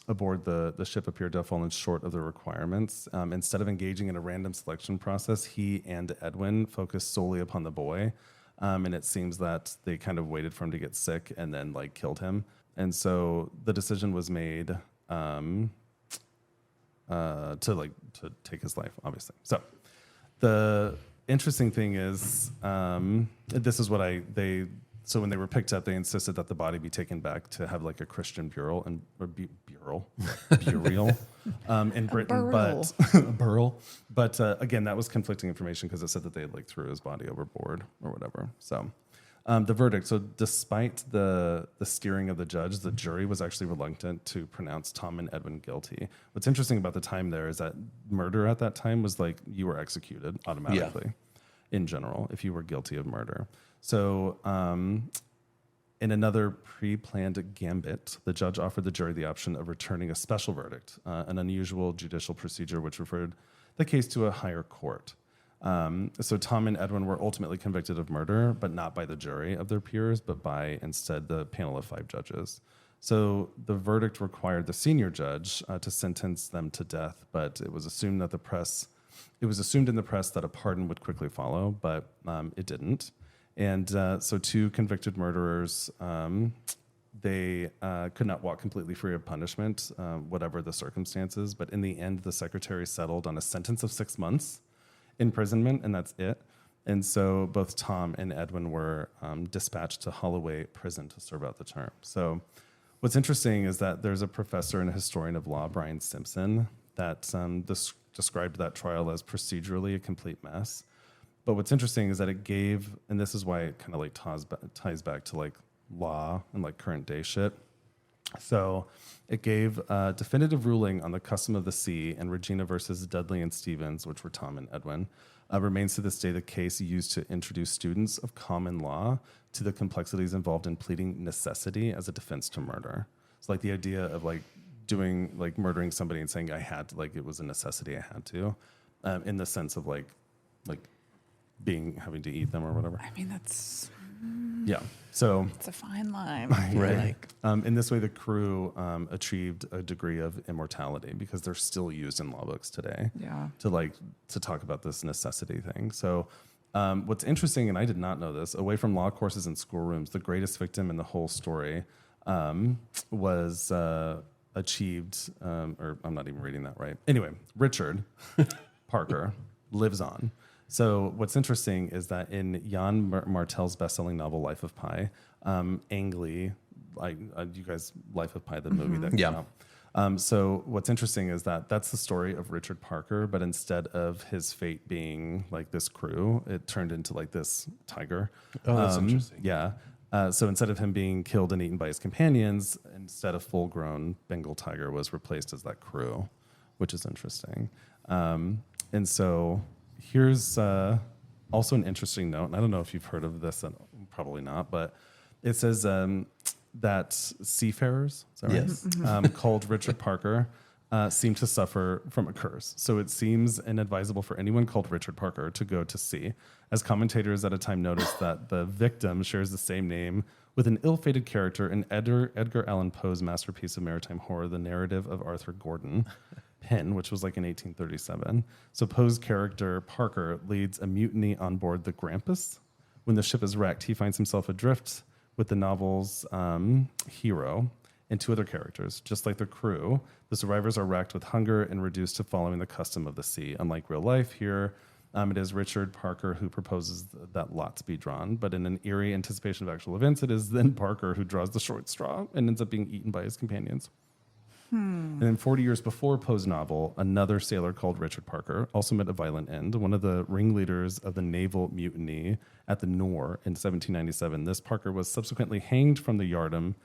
aboard the ship appeared to have fallen short of the requirements. Instead of engaging in a random selection process, he and Edwin focused solely upon the boy. And it seems that they kind of waited for him to get sick and then like killed him. And so the decision was made to take his life, obviously. So the interesting thing is, this is what so when they were picked up, they insisted that the body be taken back to have like a Christian burial in Britain, but again, that was conflicting information because it said that they like threw his body overboard or whatever. So the verdict. So despite the steering of the judge, the jury was actually reluctant to pronounce Tom and Edwin guilty. What's interesting about the time there is that murder at that time was like you were executed automatically in general if you were guilty of murder. So in another pre-planned gambit, the judge offered the jury the option of returning a special verdict, an unusual judicial procedure which referred the case to a higher court. So Tom and Edwin were ultimately convicted of murder, but not by the jury of their peers, but by instead the panel of 5 judges. So the verdict required the senior judge to sentence them to death, but it was assumed in the press that a pardon would quickly follow, but it didn't. And so 2 convicted murderers, they could not walk completely free of punishment, whatever the circumstances. But in the end, the secretary settled on a sentence of 6 months imprisonment, and that's it. And so both Tom and Edwin were dispatched to Holloway Prison to serve out the term. So what's interesting is that there's a professor and a historian of law, Brian Simpson, that described that trial as procedurally a complete mess. But what's interesting is that it gave, and this is why it kind of like ties back to like law and like current day shit. So it gave a definitive ruling on the custom of the sea, and Regina versus Dudley and Stevens, which were Tom and Edwin, remains to this day the case used to introduce students of common law to the complexities involved in pleading necessity as a defense to murder. So like the idea of like doing like murdering somebody and saying I had to, like it was a necessity, I had to, in the sense of like having to eat them or whatever. I mean, that's so it's a fine line, Right. in this way, the crew achieved a degree of immortality because they're still used in law books today. To talk about this necessity thing. So what's interesting, and I did not know this, away from law courses and schoolrooms, the greatest victim in the whole story was achieved, or I'm not even reading that right. Anyway, Richard Parker lives on. So what's interesting is that in Jan Martel's best-selling novel Life of Pi, Ang Lee, you guys, Life of Pi, the movie that came out. So what's interesting is that that's the story of Richard Parker, but instead of his fate being like this crew, it turned into like this tiger. Oh, that's interesting. Yeah. So instead of him being killed and eaten by his companions, instead of full-grown Bengal tiger was replaced as that crew, which is interesting. And so here's also an interesting note. And I don't know if you've heard of this, probably not, but it says that seafarers, is that right? Yes. Called Richard Parker seem to suffer from a curse. So it seems inadvisable for anyone called Richard Parker to go to sea, as commentators at a time noticed that the victim shares the same name with an ill-fated character in Edgar Allan Poe's masterpiece of maritime horror, The Narrative of Arthur Gordon Pym, which was like in 1837. So Poe's character, Parker, leads a mutiny on board the Grampus. When the ship is wrecked, he finds himself adrift with the novel's hero and two other characters. Just like the crew, the survivors are racked with hunger and reduced to following the custom of the sea. Unlike real life here, it is Richard Parker who proposes that lots be drawn, but in an eerie anticipation of actual events, it is then Parker who draws the short straw and ends up being eaten by his companions. And then 40 years before Poe's novel, another sailor called Richard Parker also met a violent end. One of the ringleaders of the naval mutiny at the Nore in 1797. This Parker was subsequently hanged from the yardarm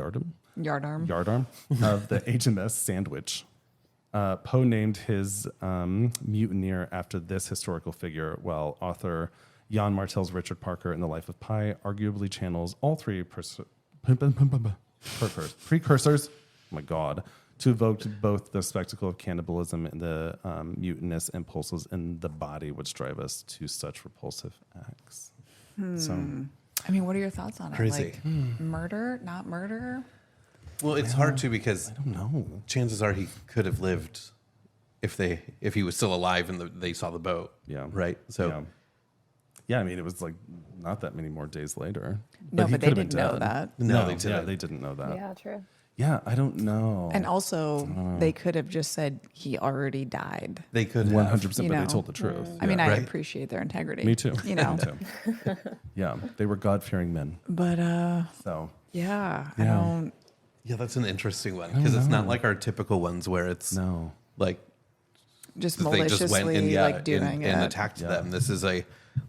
of the HMS Sandwich. Poe named his mutineer after this historical figure, while author Jan Martel's Richard Parker in The Life of Pi arguably channels all three precursors, oh my God, to evoke both the spectacle of cannibalism and the mutinous impulses in the body which drive us to such repulsive acts. So, I mean, what are your thoughts on Crazy. it? Like, murder, not murder? Well, it's hard to because I don't know. chances are he could have lived if he was still alive and they saw the boat. Yeah. Right. So Yeah, I mean, it was like not that many more days later. No, he but they could have been didn't know dead. that. No, they Yeah, didn't. they didn't know that. Yeah, true. Yeah, I don't know. And also, they could have just said he already died. they could 100%, have. but You they know. told the truth. I mean, Yeah. I Right. appreciate their integrity. Me too. You know, Me too. Yeah, they were God-fearing men. but So yeah, I Yeah. don't. Yeah, that's an interesting one because it's not like our typical ones where it's no, like Just they maliciously just went and like doing and it. attacked Yeah. them. This is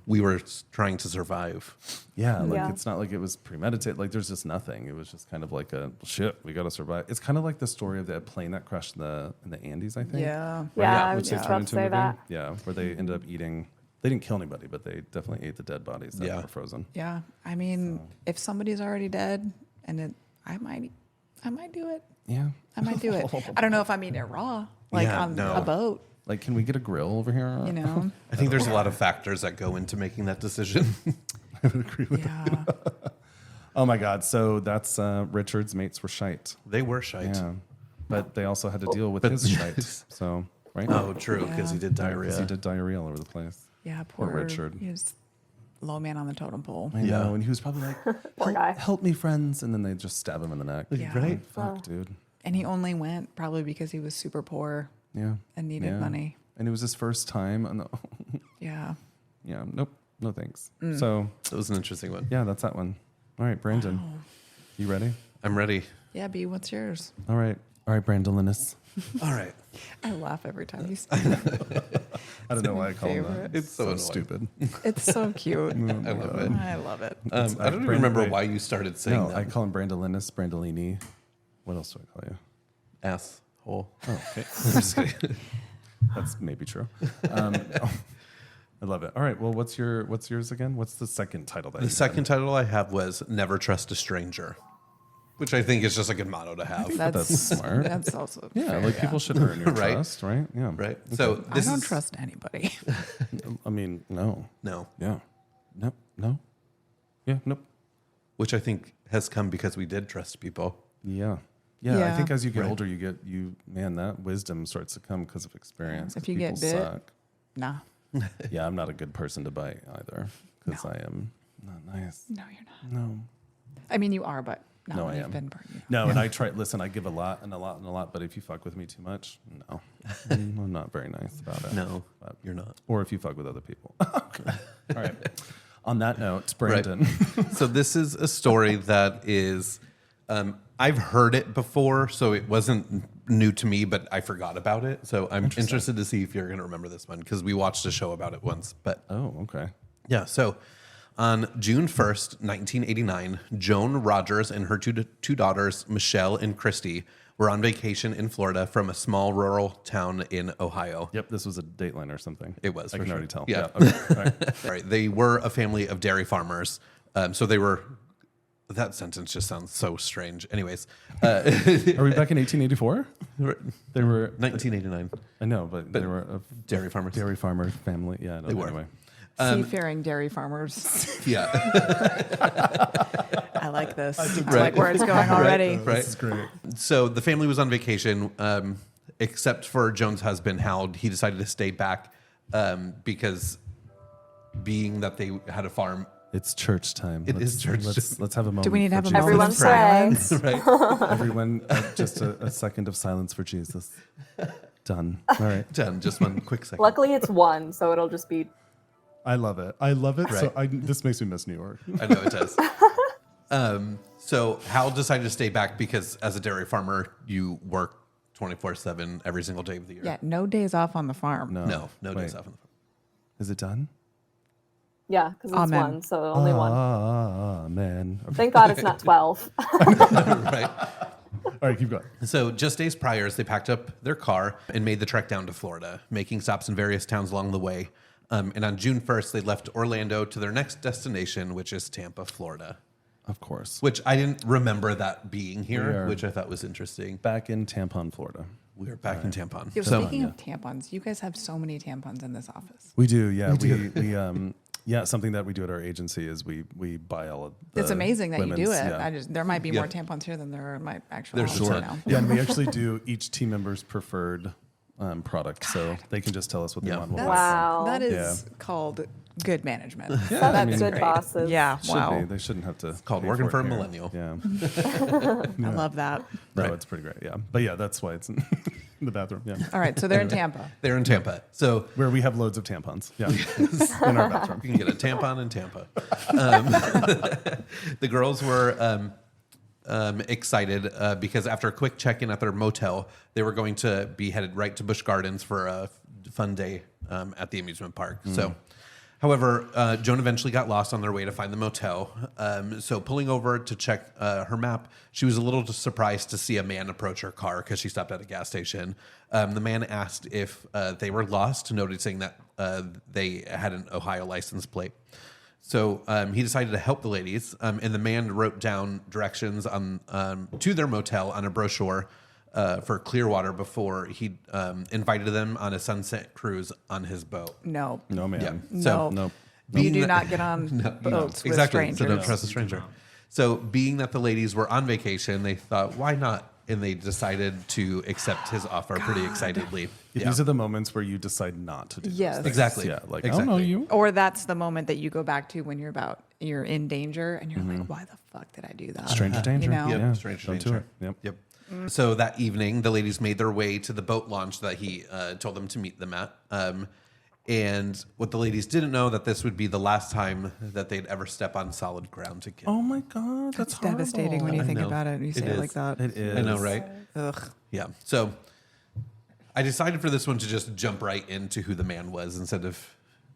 we were trying to survive. yeah, like Yeah. it's not like it was premeditated. Like there's just nothing. It was just kind of like a shit. We got to survive. It's kind of like the story of that plane that crashed in the Andes. I think. Yeah. Yeah, I was which they just turned about to into a say movie. that. Yeah, where they ended up eating. They didn't kill anybody, but they definitely ate the dead bodies that Yeah. were frozen. Yeah. I mean, if somebody's already dead, and I might do it. Yeah. I might do it. I don't know if I'm eating it raw, like Yeah, on no. a boat. Like, can we get a grill over here? You know. I think there's a lot of factors that go into making that decision. I would agree with that. Yeah. Oh my God! So that's Richard's mates were shite. They were shite. Yeah, but they also had to deal with but- his shite. So right. Oh, true, because he did Yeah, 'cause diarrhea. he did diarrhea all over the place. Yeah. Poor Richard. He was low man on the totem pole. I Yeah. know, and he was probably like, Poor guy. help me, friends," and then they just stab him in the neck. Yeah. Right? Fuck, dude. And he only went probably because he was super poor Yeah. and needed Yeah. money. And it was his first time. And Yeah. yeah, nope, no thanks. Mm. So That was an interesting one. yeah, that's that one. All right, Brandon, you ready? I'm ready. Yeah. B, what's yours? All right, Brandon Linus. All right. I laugh every time you say I don't know why I call him favorite. that. It's so annoying. stupid. It's so cute. I love it. I love it. I don't even remember wait. why you started saying No, that. I call him Brandon Linus, Brandolini. What else do I call you? Asshole. Oh, okay. I'm just kidding. That's maybe true. I love it. All right. Well, what's yours again? What's the second title that The you second title I have was Never Trust a Stranger, which I think is just a good motto to have. that's smart. That's also Yeah, fair, like people should earn your Right. trust, right? Yeah. Right? So I this don't is, trust anybody. I mean, no. No. Yeah. Nope. No. Yeah. Nope. Which I think has come because we did trust people. Yeah. Yeah. I Yeah. think as you get Right. older, man, that wisdom starts to come because of experience. If 'cause you get people bit- suck. Nah. Yeah, I'm not a good person to bite either because I am not nice. No, you're not. No. I mean, you are, but not No, when I you've am. been burned. You know. No, and I try. Listen, I give a lot and a lot and a lot, but if you fuck with me too much, no, I'm not very nice about it. No, But- you're not. or if you fuck with other people. Okay. All right. On that note, Brandon. So this is a story that is, I've heard it before, so it wasn't new to me, but I forgot about it. So I'm interested to see if you're going to remember this one because we watched a show about it once. But Oh, okay. yeah, so On June 1st, 1989, Joan Rogers and her two daughters, Michelle and Christy, were on vacation in Florida from a small rural town in Ohio. Yep, this was a Dateline or something. It was, I for can sure. already tell. Yeah. Okay. All right. All right. They were a family of dairy farmers. So they were, that sentence just sounds so strange. Anyways. Are we back in 1884? They were 1989. I know, but they were a Dairy farmers. dairy farmer family. Yeah, no, They were. anyway. Seafaring dairy farmers. Yeah. I like this. I Right. like where it's going already. Right. This is great. So the family was on vacation, except for Joan's husband, Hal. He decided to stay back because being that they had a farm. It's church time. It is church Let's have a moment. Do we need to have for a Jesus. moment of Everyone silence? Right. Everyone, just a second of silence for Jesus. Done. All right. Done. Just one quick second. Luckily, it's one, so it'll just be. I love it. I love it. So Right. this makes me miss New York. I know it does. So Hal decided to stay back because as a dairy farmer, you work 24/7 every single day of the year. Yeah, no days off on the farm. No Wait. days off on the farm. Is it done? Yeah, because it's Amen. one, so only one. Man. Thank God it's not 12. Right. All right, keep going. So just days prior, they packed up their car and made the trek down to Florida, making stops in various towns along the way. And on June 1st, they left Orlando to their next destination, which is Tampa, Florida. Of course. Which I didn't remember that being We here, are- which I thought was interesting. Back in Tampon, Florida. We are back in Tampon. Yo, So, speaking of tampons, you guys have so many tampons in this office. We do, yeah. We something that we do at our agency is we buy all of the It's amazing that you do women's, it. yeah. There might be Yeah. more tampons here than there are in my actual There's office a right ton. now. Yeah, and we actually do each team member's preferred product, so they can just tell us what they Yeah. want. We'll That's, buy it. Wow. That is called good management. Yeah, That's I mean, good great. bosses. Yeah, Should wow. be. They shouldn't have to. called pay working it for a here. millennial. Yeah. I love that. No, Right. it's pretty great. Yeah, but yeah, that's why it's in the bathroom. Yeah, All right, so they're in Tampa. They're in Tampa. So where we have loads of tampons. Yeah, in our bathroom. you can get a tampon in Tampa. The girls were excited because after a quick check-in at their motel, they were going to be headed right to Busch Gardens for a fun day at the amusement park. So, however, Joan eventually got lost on their way to find the motel. So pulling over to check her map, she was a little surprised to see a man approach her car because she stopped at a gas station. The man asked if they were lost, noticing that they had an Ohio license plate. So he decided to help the ladies, and the man wrote down directions on to their motel on a brochure for Clearwater before he invited them on a sunset cruise on his boat. No. No man. Yeah. So, No. Nope. You do that- not get on boats with exactly. strangers. So don't trust a stranger. So being that the ladies were on vacation, they thought, why not? And they decided to accept his offer pretty excitedly. Yeah. These are the moments where you decide not to do those Yes. things. Exactly. Yeah, like I Exactly. don't know you. Or that's the moment that you go back to when you're in danger and you're like, why the fuck did I do that? Stranger danger. know? Yep, Yeah, stranger don't do danger. it. Yep. Yep. So that evening, the ladies made their way to the boat launch that he told them to meet them at. And what the ladies didn't know that this would be the last time that they'd ever step on solid ground again. Oh my God, That's horrible. devastating when you I think know. about it and you It say it is. like that. It is. I know, right? Ugh. Yeah. So I decided for this one to just jump right into who the man was instead of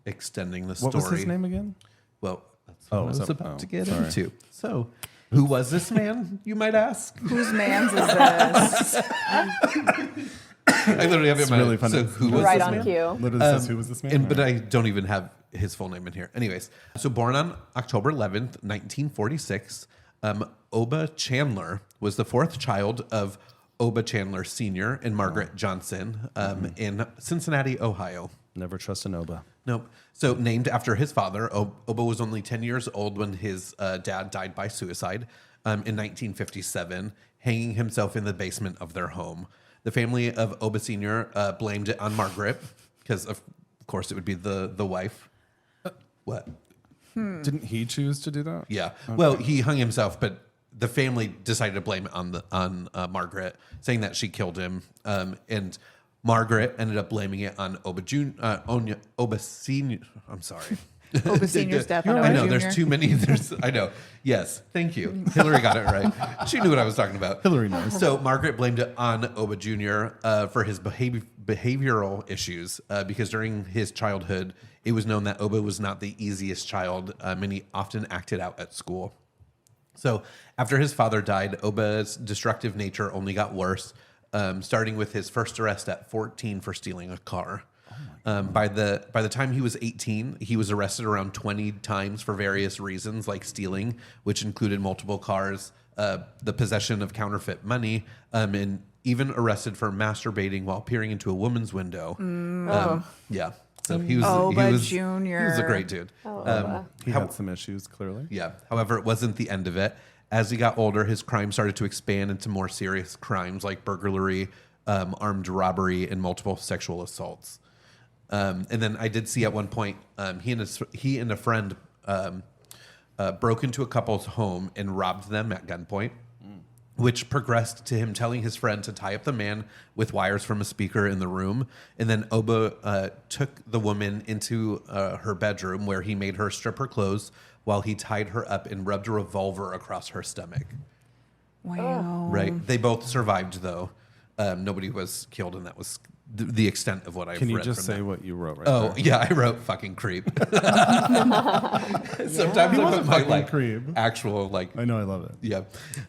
extending the story. What was his name again? Well, that's Oh, what I was is that- about oh, to get sorry. into. So, who was this man, you might ask? Whose man's is this? I literally have it in my really fun. So, who was Right this on man? cue. Literally says who was this man? But I don't even have his full name in here. Anyways, so born on October 11th, 1946, Oba Chandler was the fourth child of Oba Chandler Sr. and Margaret Johnson in Cincinnati, Ohio. Never trust an Oba. Nope. So named after his father, Oba was only 10 years old when his dad died by suicide in 1957, hanging himself in the basement of their home. The family of Oba Sr. Blamed it on Margaret because, of course, it would be the wife. What? Didn't he choose to do that? Yeah. Well, he hung himself, but the family decided to blame it on Margaret, saying that she killed him. And Margaret ended up blaming it on Oba Senior. I'm sorry. Oba Senior's death on I Oba know. Junior. There's too many. I know. Yes. Thank you. Hillary got it right. She knew what I was talking about. Hillary knows. So Margaret blamed it on Oba Jr. For his behavioral issues because during his childhood, it was known that Oba was not the easiest child, and he often acted out at school. So after his father died, Oba's destructive nature only got worse, starting with his first arrest at 14 for stealing a car. By the time he was 18, he was arrested around 20 times for various reasons, like stealing, which included multiple cars, the possession of counterfeit money, and even arrested for masturbating while peering into a woman's window. Yeah. So he was Jr. He was a great dude. He had some issues, clearly. Yeah. However, it wasn't the end of it. As he got older, his crime started to expand into more serious crimes like burglary, armed robbery, and multiple sexual assaults. And then I did see at one point he and a friend broke into a couple's home and robbed them at gunpoint, which progressed to him telling his friend to tie up the man with wires from a speaker in the room. And then Oba took the woman into her bedroom where he made her strip her clothes while he tied her up and rubbed a revolver across her stomach. Wow. Right. They both survived, though. Nobody was killed, and that was the extent of what I've read. Can you just from say that. what you wrote right Oh, there? yeah, I wrote fucking creep. Sometimes He I wasn't put my fucking creep. actual I know, I love it. yeah.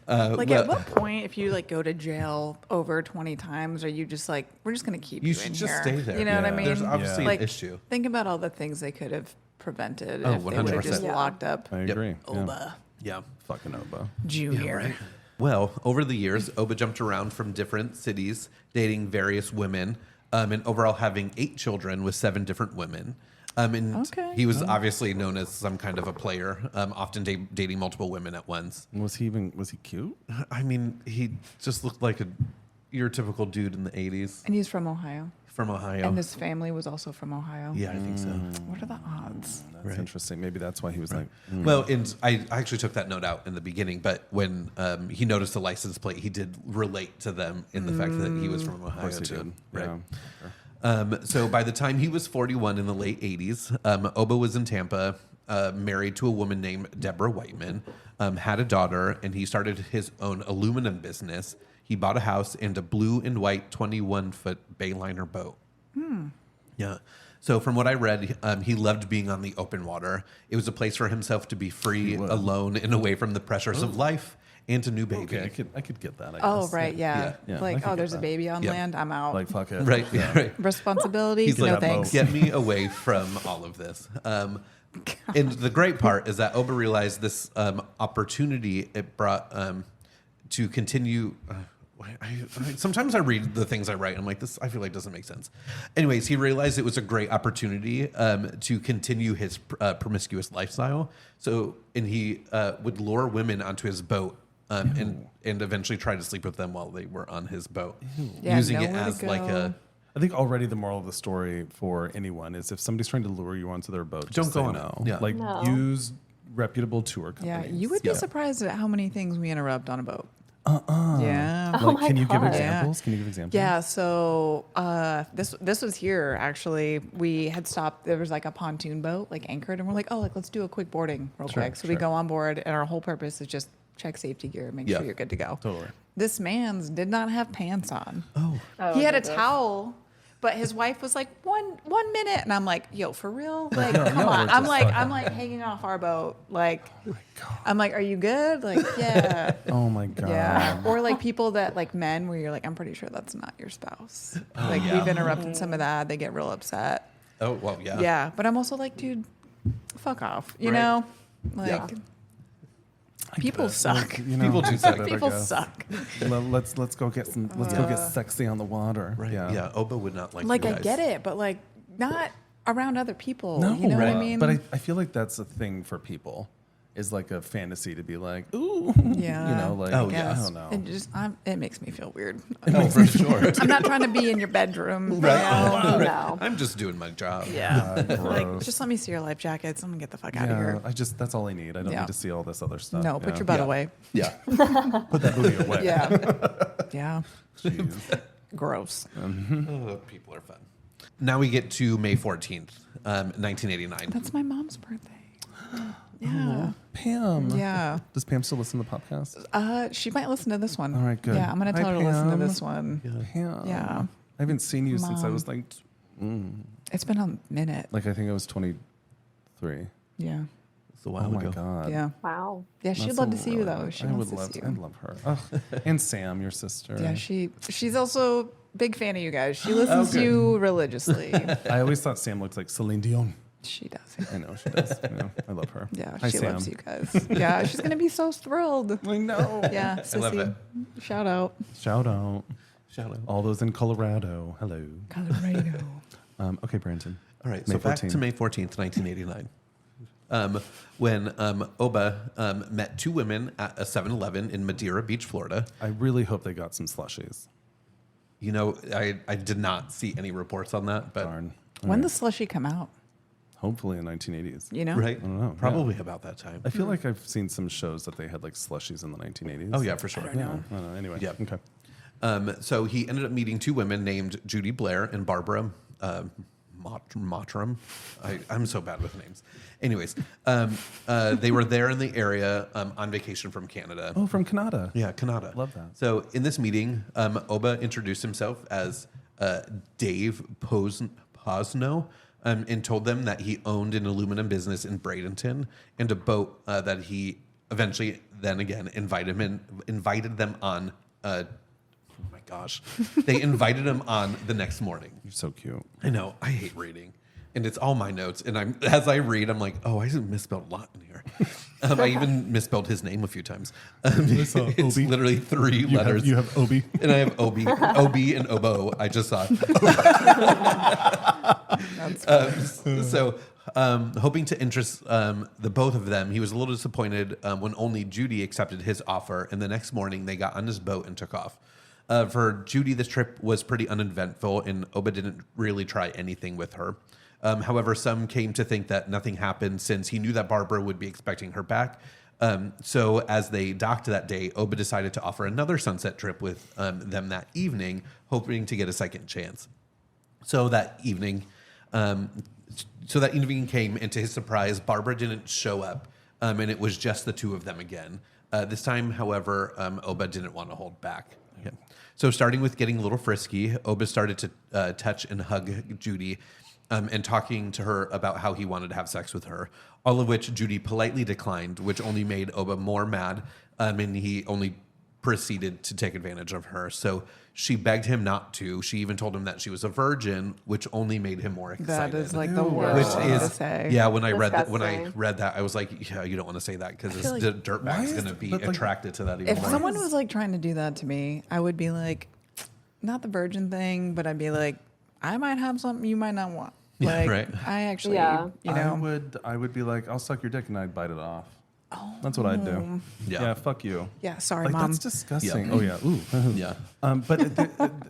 Like well, at what point, if you like go to jail over 20 times, are you just like, we're just gonna keep you, you should in just here? stay there. You know what I Yeah. mean? There's obviously like, an issue. Think about all the things they could have prevented Oh, if they would have 100%. just Yeah. locked up I agree. Yeah. Oba Yeah. Fucking Oba. Jr. Well, over the years, Oba jumped around from different cities, dating various women, and overall having 8 children with 7 different women. And Okay. he was obviously known as some kind of a player, often dating multiple women at once. Was he cute? I mean, he just looked like your typical dude in the 80s And he's from Ohio. from Ohio. And his family was also from Ohio. Yeah, I think so. What are the odds? That's interesting. Maybe that's why he was like, Well, and I actually took that note out in the beginning, but when he noticed the license plate, he did relate to them in the fact that he was from Ohio of course he too. did. Right. Yeah. So by the time he was 41 in the late 80s, Oba was in Tampa, married to a woman named Deborah Whiteman, had a daughter, and he started his own aluminum business. He bought a house and a blue and white 21-foot Bayliner boat. Yeah. So from what I read, he loved being on the open water. It was a place for himself to be free, alone, and away from the pressures of life and a new baby. Okay, I could get that. I Oh, guess. right. Yeah. Yeah, I Like, could oh, get there's a that. baby on Yeah. land. I'm out. Like fuck it. Right, Yeah. right. Responsibilities? He's No like, thanks. get me away from all of this. And the great part is that Oba realized this opportunity it brought to continue. Sometimes I read the things I write and I'm like, this I feel like doesn't make sense. Anyways, he realized it was a great opportunity to continue his promiscuous lifestyle. So, and he would lure women onto his boat and eventually try to sleep with them while they were on his boat, Yeah, using it nowhere to as like go. a I think already the moral of the story for anyone is if somebody's trying to lure you onto their boat, just Don't go say on it. no. Yeah. Like No. use reputable tour Yeah, companies. you would be Yeah. surprised at how many things we interrupt on a boat. Yeah. Oh Like, my can you give God. examples? Can you give examples? Yeah, so this was here actually. We had stopped. There was like a pontoon boat like anchored, and we're like, oh, like let's do a quick boarding real Sure, quick. So we sure. go on board, and our whole purpose is just check safety gear, make Yeah. sure you're good to go. Totally. This man's did not have pants on. oh He had a goodness. towel, but his wife was like, one minute, and I'm like, yo, for real? Like, No, come no, on. we're I'm just like, fucking- I'm like hanging off our boat, like, I'm like, are you good? Like, yeah. Oh my god. Yeah. Or like people that like men where you're like, I'm pretty sure that's not your spouse. Like we've interrupted some of that. They get real upset. oh well yeah Yeah. But I'm also like, dude, fuck off. You Right. know? Like Yeah. people suck. You know, People do suck. I People guess. suck. Let's go get some. Let's go get sexy on the water. right yeah. Oba would not like Like you I guys. get it, but like not around other people. No, you know what I right. mean? But I feel like that's a thing for people. Is like a fantasy to be like, ooh, Yeah. you know, like Oh, I yeah. don't know. It just it makes me feel weird. Oh, for sure. I'm not trying to be in your bedroom. you Right. know? No. I'm just doing my job. Yeah. like gross. just let me see your life jackets. I'm gonna get the fuck out of Yeah, here. that's all I need. I don't Yeah. need to see all this other stuff. No, put Yeah. your butt Yeah. away. Yeah. Put that booty away. Yeah. Yeah. Jeez. Gross. Oh, people are fun. Now we get to May 14th, 1989. That's my mom's birthday. Yeah. Pam. Yeah. Does Pam still listen to the podcast? She might listen to this one. All right, good. Yeah, I'm gonna Hi, tell her to listen to Pam. this one. Pam. Yeah. I haven't seen you since I was like It's been a minute. I think I was 23. Yeah. It's a while Oh my ago. god. Wow. Yeah, she'd That's love a to see you really though. good- She I wants would to love see I you. love her. Ugh. And Sam, your sister. Yeah, she's also big fan of you guys. She listens to good. you religiously. I always thought Sam looked like Celine Dion. She does. I know she does. I love her. Yeah, Hi, she Sam. loves you guys. Yeah, she's gonna be so thrilled. I know. Yeah, I love Sissy. Shout out. Shout out. Shout out. All those in Colorado. Hello. Colorado. Okay, Brandon. All right, May so back 14th. to May 14th, 1989. When Oba met two women at a 7-Eleven in Madeira Beach, Florida. I really hope they got some slushies. You know, I did not see any reports on that, but Darn. When does slushy come out? Hopefully in 1980s. You know? right, I don't know, probably about that time. I feel like I've seen some shows that they had like slushies in the 1980s. Oh yeah, for sure. Yeah. I don't know. Anyway. Yeah. Okay. So he ended up meeting two women named Judy Blair and Barbara Mottram. I'm so bad with names. Anyways, they were there in the area on vacation from Canada. Oh, from Canada. Yeah, Canada. Love that. So in this meeting, Oba introduced himself as Dave Posno and told them that he owned an aluminum business in Bradenton and a boat that he eventually then again invited them on. Oh my gosh. They invited him on the next morning. You're so cute. I know. I hate reading. And it's all my notes. And as I read, I'm like, oh, I misspelled a lot in here. I even misspelled his name a few times. It's Obi? literally 3 letters. You have Obi. And I have Obi and Obo. I just saw. Hoping to interest the both of them, he was a little disappointed when only Judy accepted his offer. And the next morning, they got on his boat and took off. For Judy, this trip was pretty uneventful, and Oba didn't really try anything with her. However, some came to think that nothing happened since he knew that Barbara would be expecting her back. So as they docked that day, Oba decided to offer another sunset trip with them that evening, hoping to get a second chance. So that evening came, and to his surprise, Barbara didn't show up, and it was just the two of them again. This time, however, Oba didn't want to hold back. Yeah. So starting with getting a little frisky, Oba started to touch and hug Judy, and talking to her about how he wanted to have sex with her, all of which Judy politely declined, which only made Oba more mad, and he only proceeded to take advantage of her. So she begged him not to. She even told him that she was a virgin, which only made him more excited. That is like the Which worst thing to say. Yeah, when I read that, Disgusting. I was like, yeah, you don't want to say that because this feel like- dirtbag's going to be attracted to that even If more. someone was like trying to do that to me, I would be like, not the virgin thing, but I'd be like, I might have something you might not want. Yeah, Like, right. I actually, Yeah. you know, I would be like, I'll suck your dick and I'd bite it off. Oh. That's what I'd do. Yeah. Fuck you. yeah, sorry, Like, mom. that's disgusting. Yeah. Oh, yeah. Ooh. Yeah. But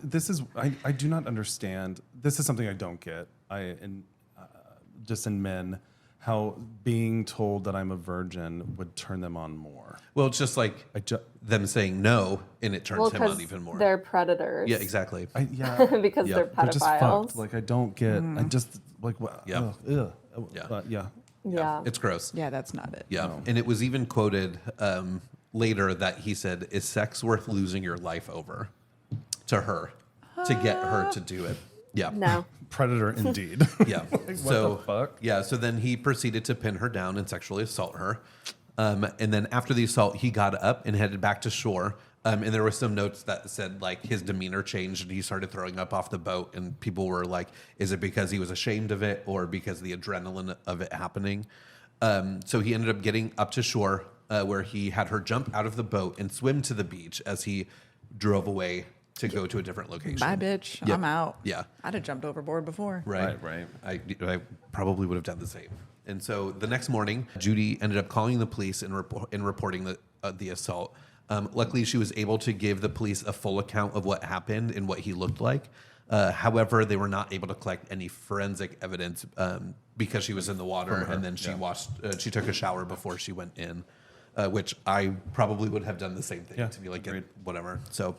this is, I do not understand. This is something I don't get. Just in men, how being told that I'm a virgin would turn them on more. Well, it's just like them saying no, and it turns Well, him on because even more. they're predators. Yeah, exactly. Because Yeah. they're They're just fucked. pedophiles. Like, I don't get, I just, like, what? Yeah. Ugh. Yeah. Yeah. Yeah. It's gross. yeah, that's not it. Yeah. No. And it was even quoted later that he said, "Is sex worth losing your life over?" To her, to get her to do it. Yeah. No. Predator indeed. Yeah. What So the fuck? yeah. So then he proceeded to pin her down and sexually assault her. And then after the assault, he got up and headed back to shore. And there were some notes that said like his demeanor changed and he started throwing up off the boat. And people were like, is it because he was ashamed of it or because of the adrenaline of it happening? So he ended up getting up to shore where he had her jump out of the boat and swim to the beach as he drove away to go to a different location. Bye, bitch. Yep. I'm out. Yeah. I'd have jumped overboard before. Right. I probably would have done the same. And so the next morning, Judy ended up calling the police and reporting the assault. Luckily, she was able to give the police a full account of what happened and what he looked like. However, they were not able to collect any forensic evidence because she was in the water and then she she took a shower before she went in, which I probably would have done the same thing to be like, agreed. whatever. So.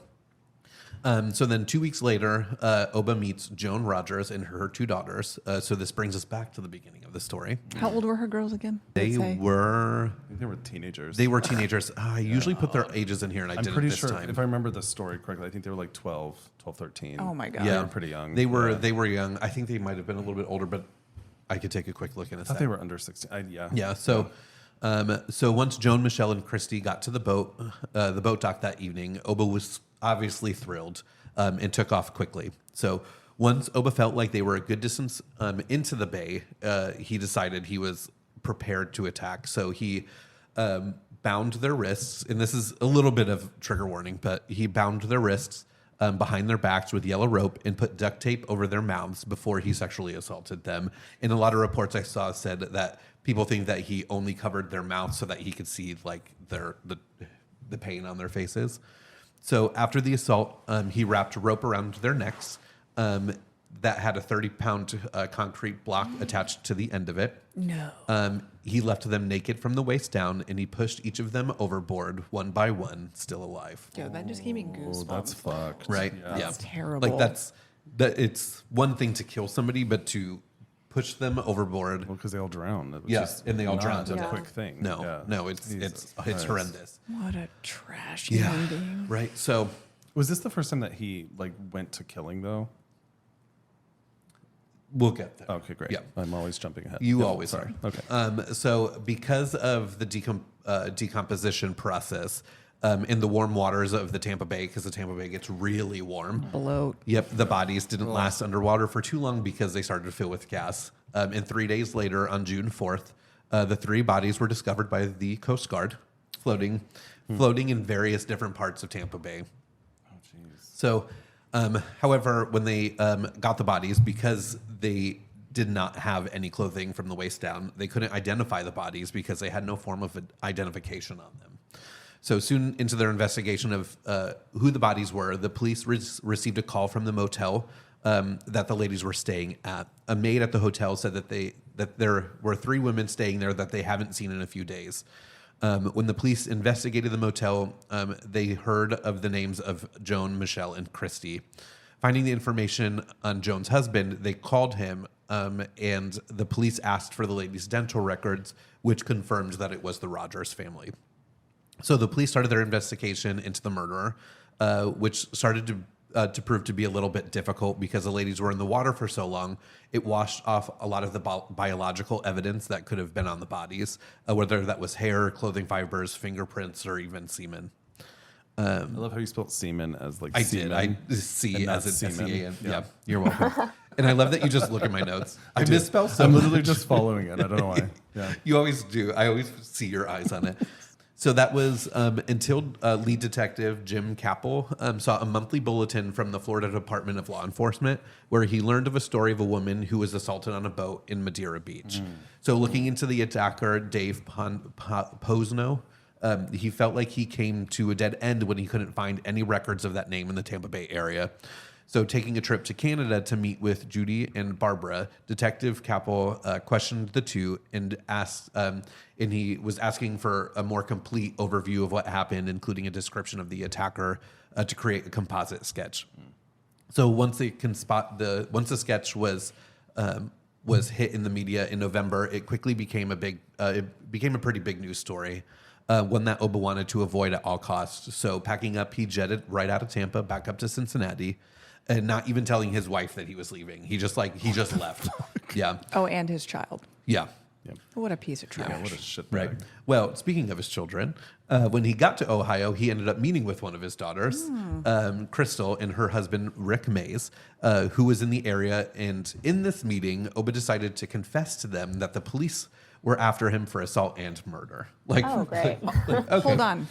So then 2 weeks later, Oba meets Joan Rogers and her 2 daughters. So this brings us back to the beginning of the story. How old were her girls again? They were I think they were teenagers. teenagers. I usually put their ages in here, and I I'm didn't pretty this sure, time. if I remember the story correctly, I think they were like 12, 13. Oh my god. Yeah. They were pretty young. They were Yeah. young. I think they might have been a little bit older, but I could take a quick look in a I thought second. they were under 16. Yeah. So once Joan, Michelle, and Christy got to the boat dock that evening, Oba was obviously thrilled and took off quickly. So once Oba felt like they were a good distance into the bay, he decided he was prepared to attack. So he bound their wrists, and this is a little bit of trigger warning, but he bound their wrists behind their backs with yellow rope and put duct tape over their mouths before he sexually assaulted them. And a lot of reports I saw said that people think that he only covered their mouths so that he could see like the pain on their faces. So after the assault, he wrapped rope around their necks that had a 30-pound concrete block attached to the end of it. No. He left them naked from the waist down, and he pushed each of them overboard one by one, still alive. Yo, that just gave me Oh, goosebumps. that's fucked. Right? Yeah. Yeah. That's terrible. Like that. It's one thing to kill somebody, but to push them overboard. Well, because they all drowned. It was Yeah, just and they all not drowned. a Yeah. quick thing. No, Yeah. no, it's Jesus it's Christ. horrendous. What a trash Yeah. human being. Right. So Was this the first time that he like went to killing though? we'll get there. Okay, great. Yeah. I'm always jumping ahead. You Yeah, always sorry. are. Okay. So because of the decomposition process in the warm waters of the Tampa Bay, because the Tampa Bay gets really warm. Bloat. Yep, the bodies didn't last underwater for too long because they started to fill with gas. And 3 days later, on June 4th, the 3 bodies were discovered by the Coast Guard, floating in various different parts of Tampa Bay. Oh, jeez. So, however, when they got the bodies, because they did not have any clothing from the waist down, they couldn't identify the bodies because they had no form of identification on them. So soon into their investigation of who the bodies were, the police received a call from the motel that the ladies were staying at. A maid at the hotel said that there were 3 women staying there that they haven't seen in a few days. When the police investigated the motel, they heard of the names of Joan, Michelle, and Christy. Finding the information on Joan's husband, they called him, and the police asked for the ladies' dental records, which confirmed that it was the Rogers family. So the police started their investigation into the murderer, which started to prove to be a little bit difficult because the ladies were in the water for so long. It washed off a lot of the biological evidence that could have been on the bodies, whether that was hair, clothing fibers, fingerprints, or even semen. I love how you spelled semen as like I semen. did. I see And as that's in semen. S-E-A-N. Yeah. Yeah, you're welcome. And I love that you just look at my notes. I misspell so I'm much. literally just following it. I don't know why. Yeah. You always do. I always see your eyes on it. So that was until lead detective Jim Capel saw a monthly bulletin from the Florida Department of Law Enforcement where he learned of a story of a woman who was assaulted on a boat in Madeira Beach. So looking into the attacker, Dave Posno, he felt like he came to a dead end when he couldn't find any records of that name in the Tampa Bay area. So taking a trip to Canada to meet with Judy and Barbara, Detective Capel questioned the two and asked, and he was asking for a more complete overview of what happened, including a description of the attacker to create a composite sketch. So once the sketch was hit in the media in November, it quickly became a pretty big news story. One that Oba wanted to avoid at all costs. So packing up, he jetted right out of Tampa back up to Cincinnati. And not even telling his wife that he was leaving. He just left. Yeah. Oh, and his child. Yeah. What a piece of trash. Yeah, what a shit Right. bag. Well, speaking of his children, when he got to Ohio, he ended up meeting with one of his daughters, Crystal, and her husband, Rick Mays, who was in the area. And in this meeting, Oba decided to confess to them that the police were after him for assault and murder. Like, Oh, great. okay. Hold on.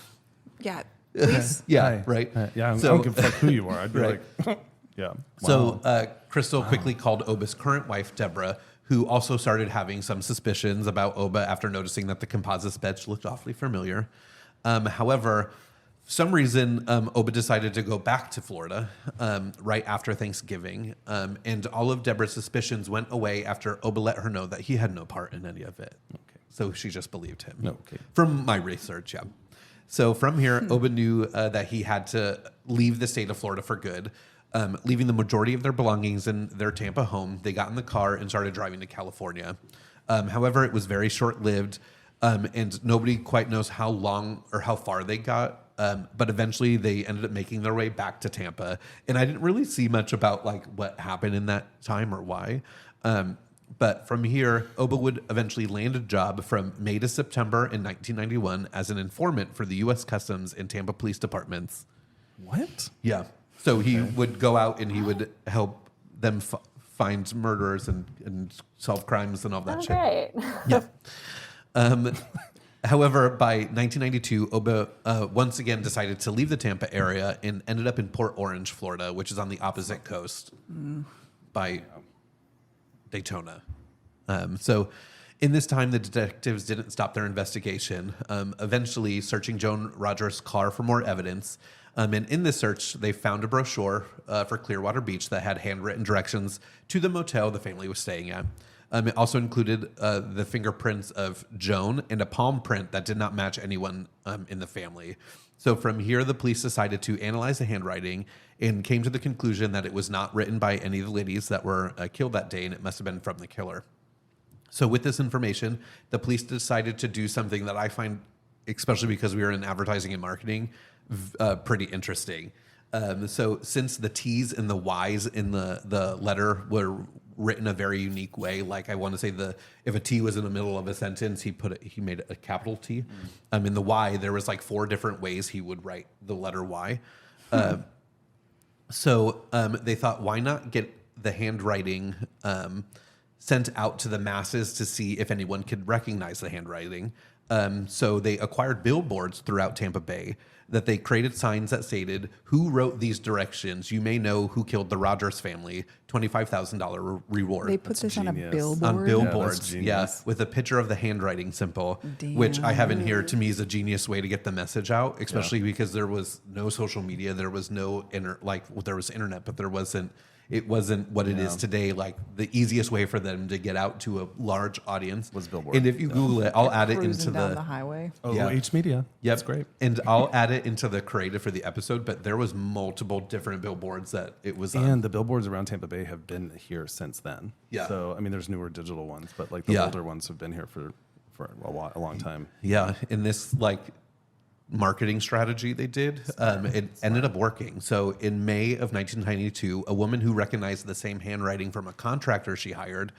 Yeah. Please. Yeah, Hi. right. Yeah, I So- don't give a fuck who you are. I'd be Right. like, yeah. So Crystal quickly called Oba's current wife, Deborah, who also started having some suspicions about Oba after noticing that the composite sketch looked awfully familiar. However, for some reason, Oba decided to go back to Florida right after Thanksgiving, and all of Deborah's suspicions went away after Oba let her know that he had no part in any of it. Okay. So she just believed him. Okay. From my research, yeah. So from here, Oba knew that he had to leave the state of Florida for good. Leaving the majority of their belongings in their Tampa home, they got in the car and started driving to California. However, it was very short-lived, and nobody quite knows how long or how far they got. But eventually, they ended up making their way back to Tampa. And I didn't really see much about like what happened in that time or why. But from here, Oba would eventually land a job from May to September in 1991 as an informant for the U.S. Customs and Tampa Police Departments. What? Yeah. So he would go out and he would help them find murderers and solve crimes and all that Oh, shit. great. Yeah. However, by 1992, Oba once again decided to leave the Tampa area and ended up in Port Orange, Florida, which is on the opposite coast by Daytona. So in this time, the detectives didn't stop their investigation, eventually searching Joan Rogers' car for more evidence. And in this search, they found a brochure for Clearwater Beach that had handwritten directions to the motel the family was staying at. It also included the fingerprints of Joan and a palm print that did not match anyone in the family. So from here, the police decided to analyze the handwriting and came to the conclusion that it was not written by any of the ladies that were killed that day, and it must have been from the killer. So with this information, the police decided to do something that I find, especially because we were in advertising and marketing, pretty interesting. So since the T's and the Y's in the letter were written a very unique way, like I want to say if a T was in the middle of a sentence, he made a capital T. In the Y, there was like 4 different ways he would write the letter Y. So they thought, why not get the handwriting sent out to the masses to see if anyone could recognize the handwriting. So they acquired billboards throughout Tampa Bay that they created signs that stated, "Who wrote these directions? You may know who killed the Rogers family. $25,000 reward." They put this on a genius. billboard. On Yeah, billboards, that's yeah, genius. with a picture of the handwriting symbol, which I have in here, to me is a genius way to get the message out, especially because there was no social media, there was no there was internet, but it wasn't what it is today. Like the easiest way for them to get out to a large audience Was billboard. And if you Google it, I'll add it Cruising into down the the highway. Oh, Yeah. H Media. Yep. That's great. And I'll add it into the creative for the episode, but there was multiple different billboards that it was on. And the billboards around Tampa Bay have been here since then. Yeah. So, I mean, there's newer digital ones, but like the Yeah. older ones have been here for a long time. Yeah, in this marketing strategy they did, it ended up working. So in May of 1992, a woman who recognized the same handwriting from a contractor she hired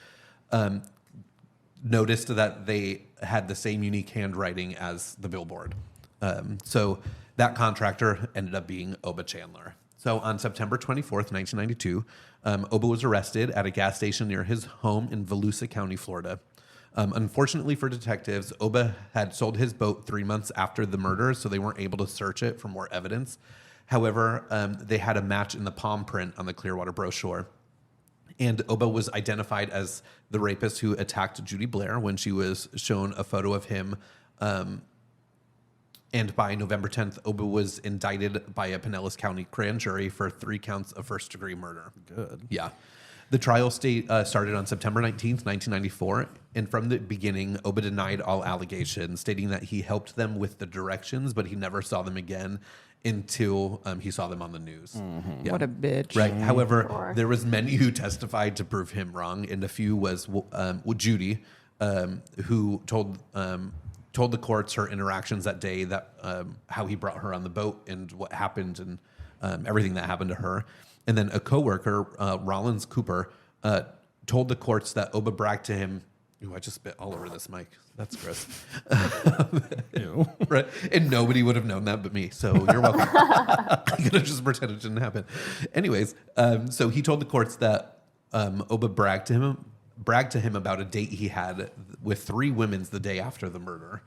noticed that they had the same unique handwriting as the billboard. So that contractor ended up being Oba Chandler. So on September 24th, 1992, Oba was arrested at a gas station near his home in Volusia County, Florida. Unfortunately for detectives, Oba had sold his boat 3 months after the murder, so they weren't able to search it for more evidence. However, they had a match in the palm print on the Clearwater brochure. And Oba was identified as the rapist who attacked Judy Blair when she was shown a photo of him. And by November 10th, Oba was indicted by a Pinellas County grand jury for 3 counts of first-degree murder. Good. Yeah. The trial started on September 19th, 1994, and from the beginning, Oba denied all allegations, stating that he helped them with the directions, but he never saw them again until he saw them on the news. Mm-hmm. Yeah. What a bitch. Right. However, Sure. there was many who testified to prove him wrong, and a few was Judy, who told the courts her interactions that day, that how he brought her on the boat and what happened and everything that happened to her. And then a coworker, Rollins Cooper, told the courts that Oba bragged to him. Ooh, I just spit all over this mic. That's gross. Ew. Right? And nobody would have known that but me. So you're welcome. I could have just pretended it didn't happen. Anyways, so he told the courts that Oba bragged to him about a date he had with 3 women the day after the murder.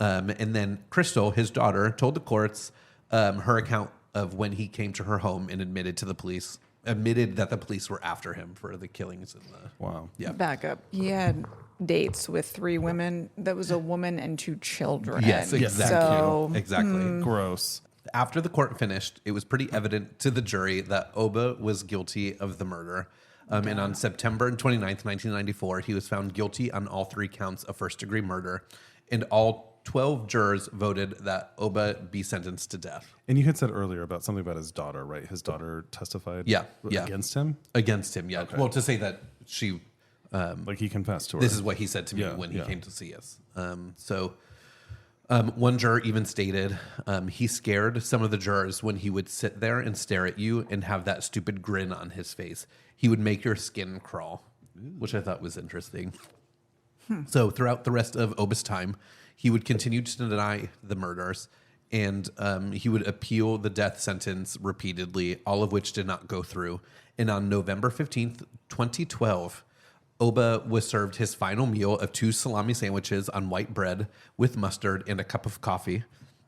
And then Crystal, his daughter, told the courts her account of when he came to her home and admitted that the police were after him for the killings. Wow. Yeah. Back up. He had dates with 3 women. That was a woman and 2 children. Yes, exactly. So, Exactly. Gross. After the court finished, it was pretty evident to the jury that Oba was guilty of the murder. And on September 29th, 1994, he was found guilty on all 3 counts of first-degree murder. And all 12 jurors voted that Oba be sentenced to death. And you had said earlier about something about his daughter, right? His daughter testified Yeah. against him? Against him, yeah. Okay. Well, to say that she... Like he confessed to her. This is what he said to me Yeah, when he yeah. came to see us. One juror even stated he scared some of the jurors when he would sit there and stare at you and have that stupid grin on his face. He would make your skin crawl, which I thought was interesting. So throughout the rest of Oba's time, he would continue to deny the murders, and he would appeal the death sentence repeatedly, all of which did not go through. And on November 15th, 2012, Oba was served his final meal of 2 salami sandwiches on white bread with mustard and a cup of coffee.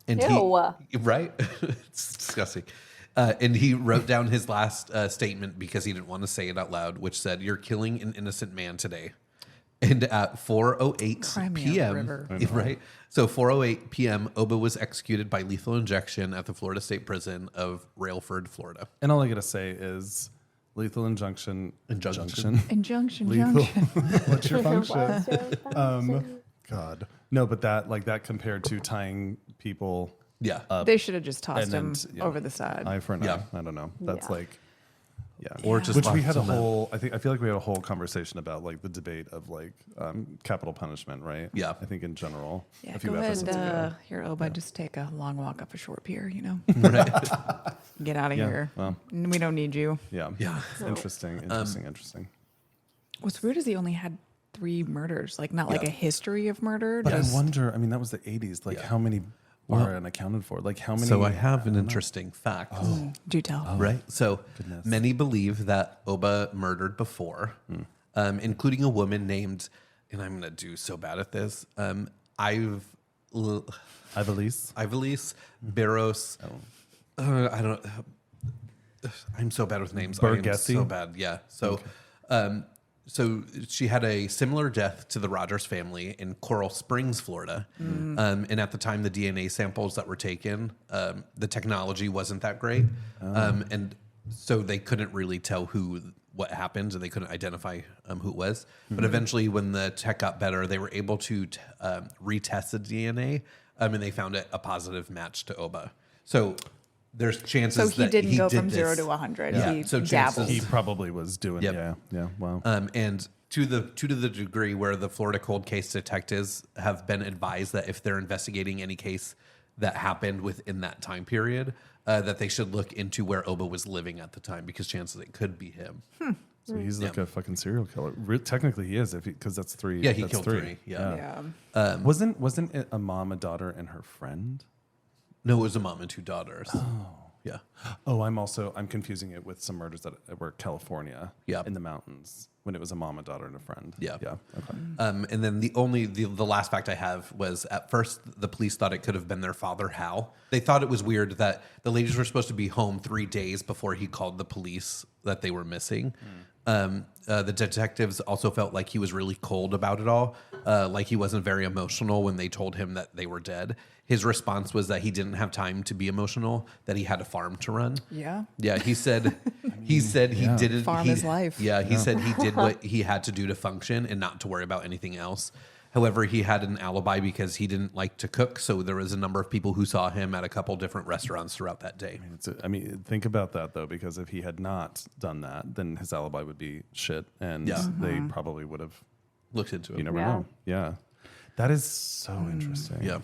And Ew. Right? It's disgusting. And he wrote down his last statement because he didn't want to say it out loud, which said, "You're killing an innocent man today." And at 4:08 Cry me a p.m., river. right? So 4:08 p.m., Oba was executed by lethal injection at the Florida State Prison of Railford, Florida. And all I got to say is lethal injunction. Injunction. Injunction, Lethal. junction. What's your function? What's your function? God. No, but that compared to tying people Yeah. They should have just tossed and him yeah. over the side. eye for an Yeah. eye. I don't know. That's Yeah. like, yeah. Or just which we left had a to live. whole. I feel like we had a whole conversation about like the debate of like capital punishment, right? Yeah. I think in general. Yeah, a few go ahead. episodes ago. Here, Oba, just take a long walk up a short pier, you know? Get out of Yeah, here. well. We don't need you. Yeah. Yeah. Interesting. Interesting. What's weird is he only had 3 murders, like not like Yeah. a history of murder. But just- I wonder. I mean, that was the '80s. Like, Yeah. how many are unaccounted for? Like, how many? So I have an interesting fact. Do tell. Right? So Goodness. many believe that Oba murdered before, including a woman named, and I'm going to do so bad at this, Ivelisse Barros. I don't I'm so bad with names. I am Burgessi? so bad. Yeah. So, so she had a similar death to the Rogers family in Coral Springs, Florida. And at the time, the DNA samples that were taken, the technology wasn't that great, and so they couldn't really tell what happened, and they couldn't identify who it was. But eventually, when the tech got better, they were able to retest the DNA, and they found it a positive match to Oba. So there's chances So he that didn't go did from 0 this. to 100. Yeah. He So chances- dabbled. He probably was doing. Yep. Yeah. Wow. And to the degree where the Florida cold case detectives have been advised that if they're investigating any case that happened within that time period, that they should look into where Oba was living at the time, because chances it could be him. So he's like a fucking serial killer. Technically, he is, because that's 3. Yeah, he that's killed 3. Yeah. Yeah. Wasn't it a mom, a daughter, and her friend? No, it was a mom and 2 daughters. Yeah. Oh, I'm confusing it with some murders that were California. Yeah. In the mountains, when it was a mom, a daughter, and a friend. Yeah. Yeah. Okay. And then the last fact I have was, at first the police thought it could have been their father, Hal. They thought it was weird that the ladies were supposed to be home 3 days before he called the police that they were missing. The detectives also felt like he was really cold about it all, like he wasn't very emotional when they told him that they were dead. His response was that he didn't have time to be emotional, that he had a farm to run. Yeah. Yeah, he said he didn't Farm he- is life. Yeah, he said he did what he had to do to function and not to worry about anything else. However, he had an alibi because he didn't like to cook, so there was a number of people who saw him at a couple different restaurants throughout that day. Think about that though, because if he had not done that, then his alibi would be shit, and Yeah. they probably would have. Looked into You it. never Yeah. know. Yeah, that is so interesting. Yeah.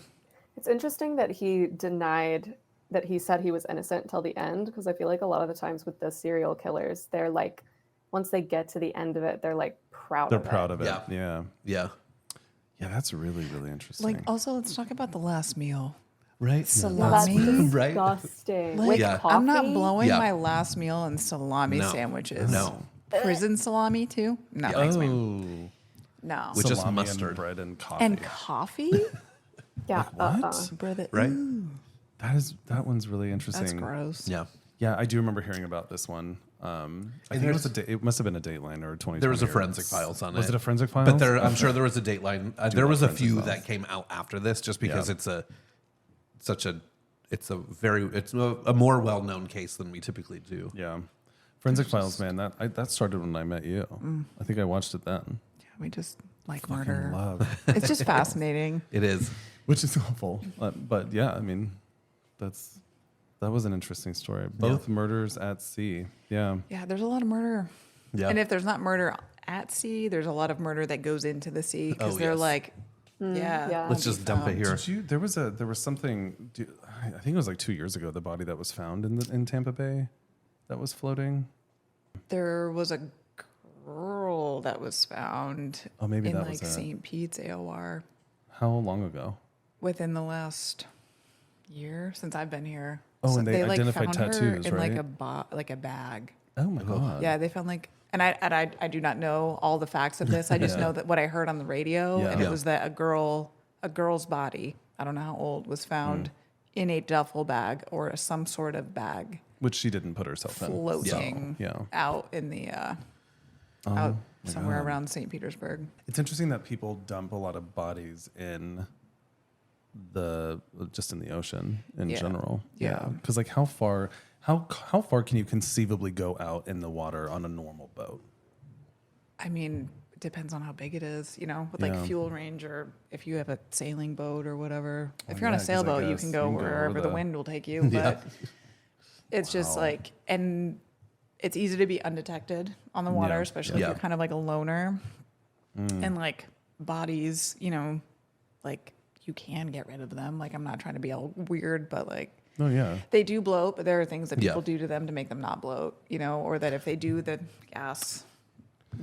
It's interesting that he denied that he said he was innocent until the end, because I feel like a lot of the times with the serial killers, they're like, once they get to the end of it, they're like proud They're of proud it. of it. Yeah. Yeah. Yeah. Yeah, that's really, really interesting. Like, also, let's talk about the last meal. Right? That's Salami. Right? disgusting. Like, With Yeah. coffee? I'm not blowing Yeah. my last meal in salami No. sandwiches. No. Prison salami, too? No, thanks, man. No. Which is Salami mustard. and bread and coffee. And coffee? Yeah. what? Brother. Right? Ooh, That one's really interesting. that's gross. Yeah. Yeah, I do remember hearing about this one. I think it was it must have been a Dateline or 2020. There was a or- forensic files on it. Was it a forensic files? But I'm sure there was a Dateline. There love was a forensic few files. that came out after this, just because Yeah. it's a more well-known case than we typically do. Yeah, forensic files, man. That started when I met you. I think I watched it then. Yeah, we just like Fucking murder. love. It's just fascinating. It is. which is awful. But yeah, I mean, that was an interesting story. Both murders at sea. Yeah. Yeah, there's a lot of murder. Yeah. And if there's not murder at sea, there's a lot of murder that goes into the sea because Oh, they're yes. like, yeah. Let's just dump it here. There was something. I think it was like 2 years ago. The body that was found in Tampa Bay, that was floating. There was a girl that was found Oh, maybe in that like was it. St. Pete's AOR How long ago? within the last year since I've been here. Oh, and they identified found her tattoos, in right? like a bag. Oh my god. Yeah, they found like, and I do not know all the facts of this. I just know that what I heard on the radio, Yeah. and it Yeah. was that a girl's body, I don't know how old, was found in a duffel bag or some sort of bag Which she didn't put herself in. floating So, yeah. out in the out my somewhere God. around St. Petersburg. It's interesting that people dump a lot of bodies in just in the ocean in Yeah. general. Yeah. Because like how far can you conceivably go out in the water on a normal boat? I mean, it depends on how big it is, with like Yeah. fuel range, or if you have a sailing boat or whatever. If Oh, you're on yeah, a 'cause I sailboat, you guess can you go can go over wherever the the- wind will take you. But it's just Wow. like, and it's easy to be undetected on the water, Yeah. especially Yeah. if you're kind of like a loner. And like bodies, like you can get rid of them. Like, I'm not trying to be all weird, but like Oh yeah. they do bloat, but there are things that Yeah. people do to them to make them not bloat, or that if they do, the gas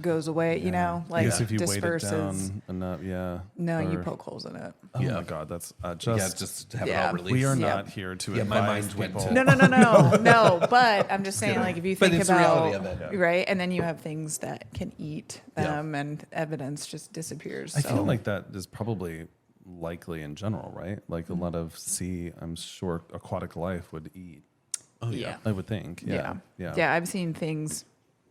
goes away, I like guess if you disperses. weight it down enough, yeah. No, you Or- poke holes in it. Oh Yeah. my god, that's Yeah, just. just to have Yeah. it all released. We are Yeah. not here to Yeah, my advise mind went people. to- No. But I'm just saying, like, if you But think it's the about reality of it. right, and then you have things that can eat Yeah. them, and evidence just disappears. I So. feel like that is probably likely in general, right? Like Mm-hmm. a lot of sea, I'm sure aquatic life would eat. Oh yeah. I would think. Yeah. Yeah. I've seen things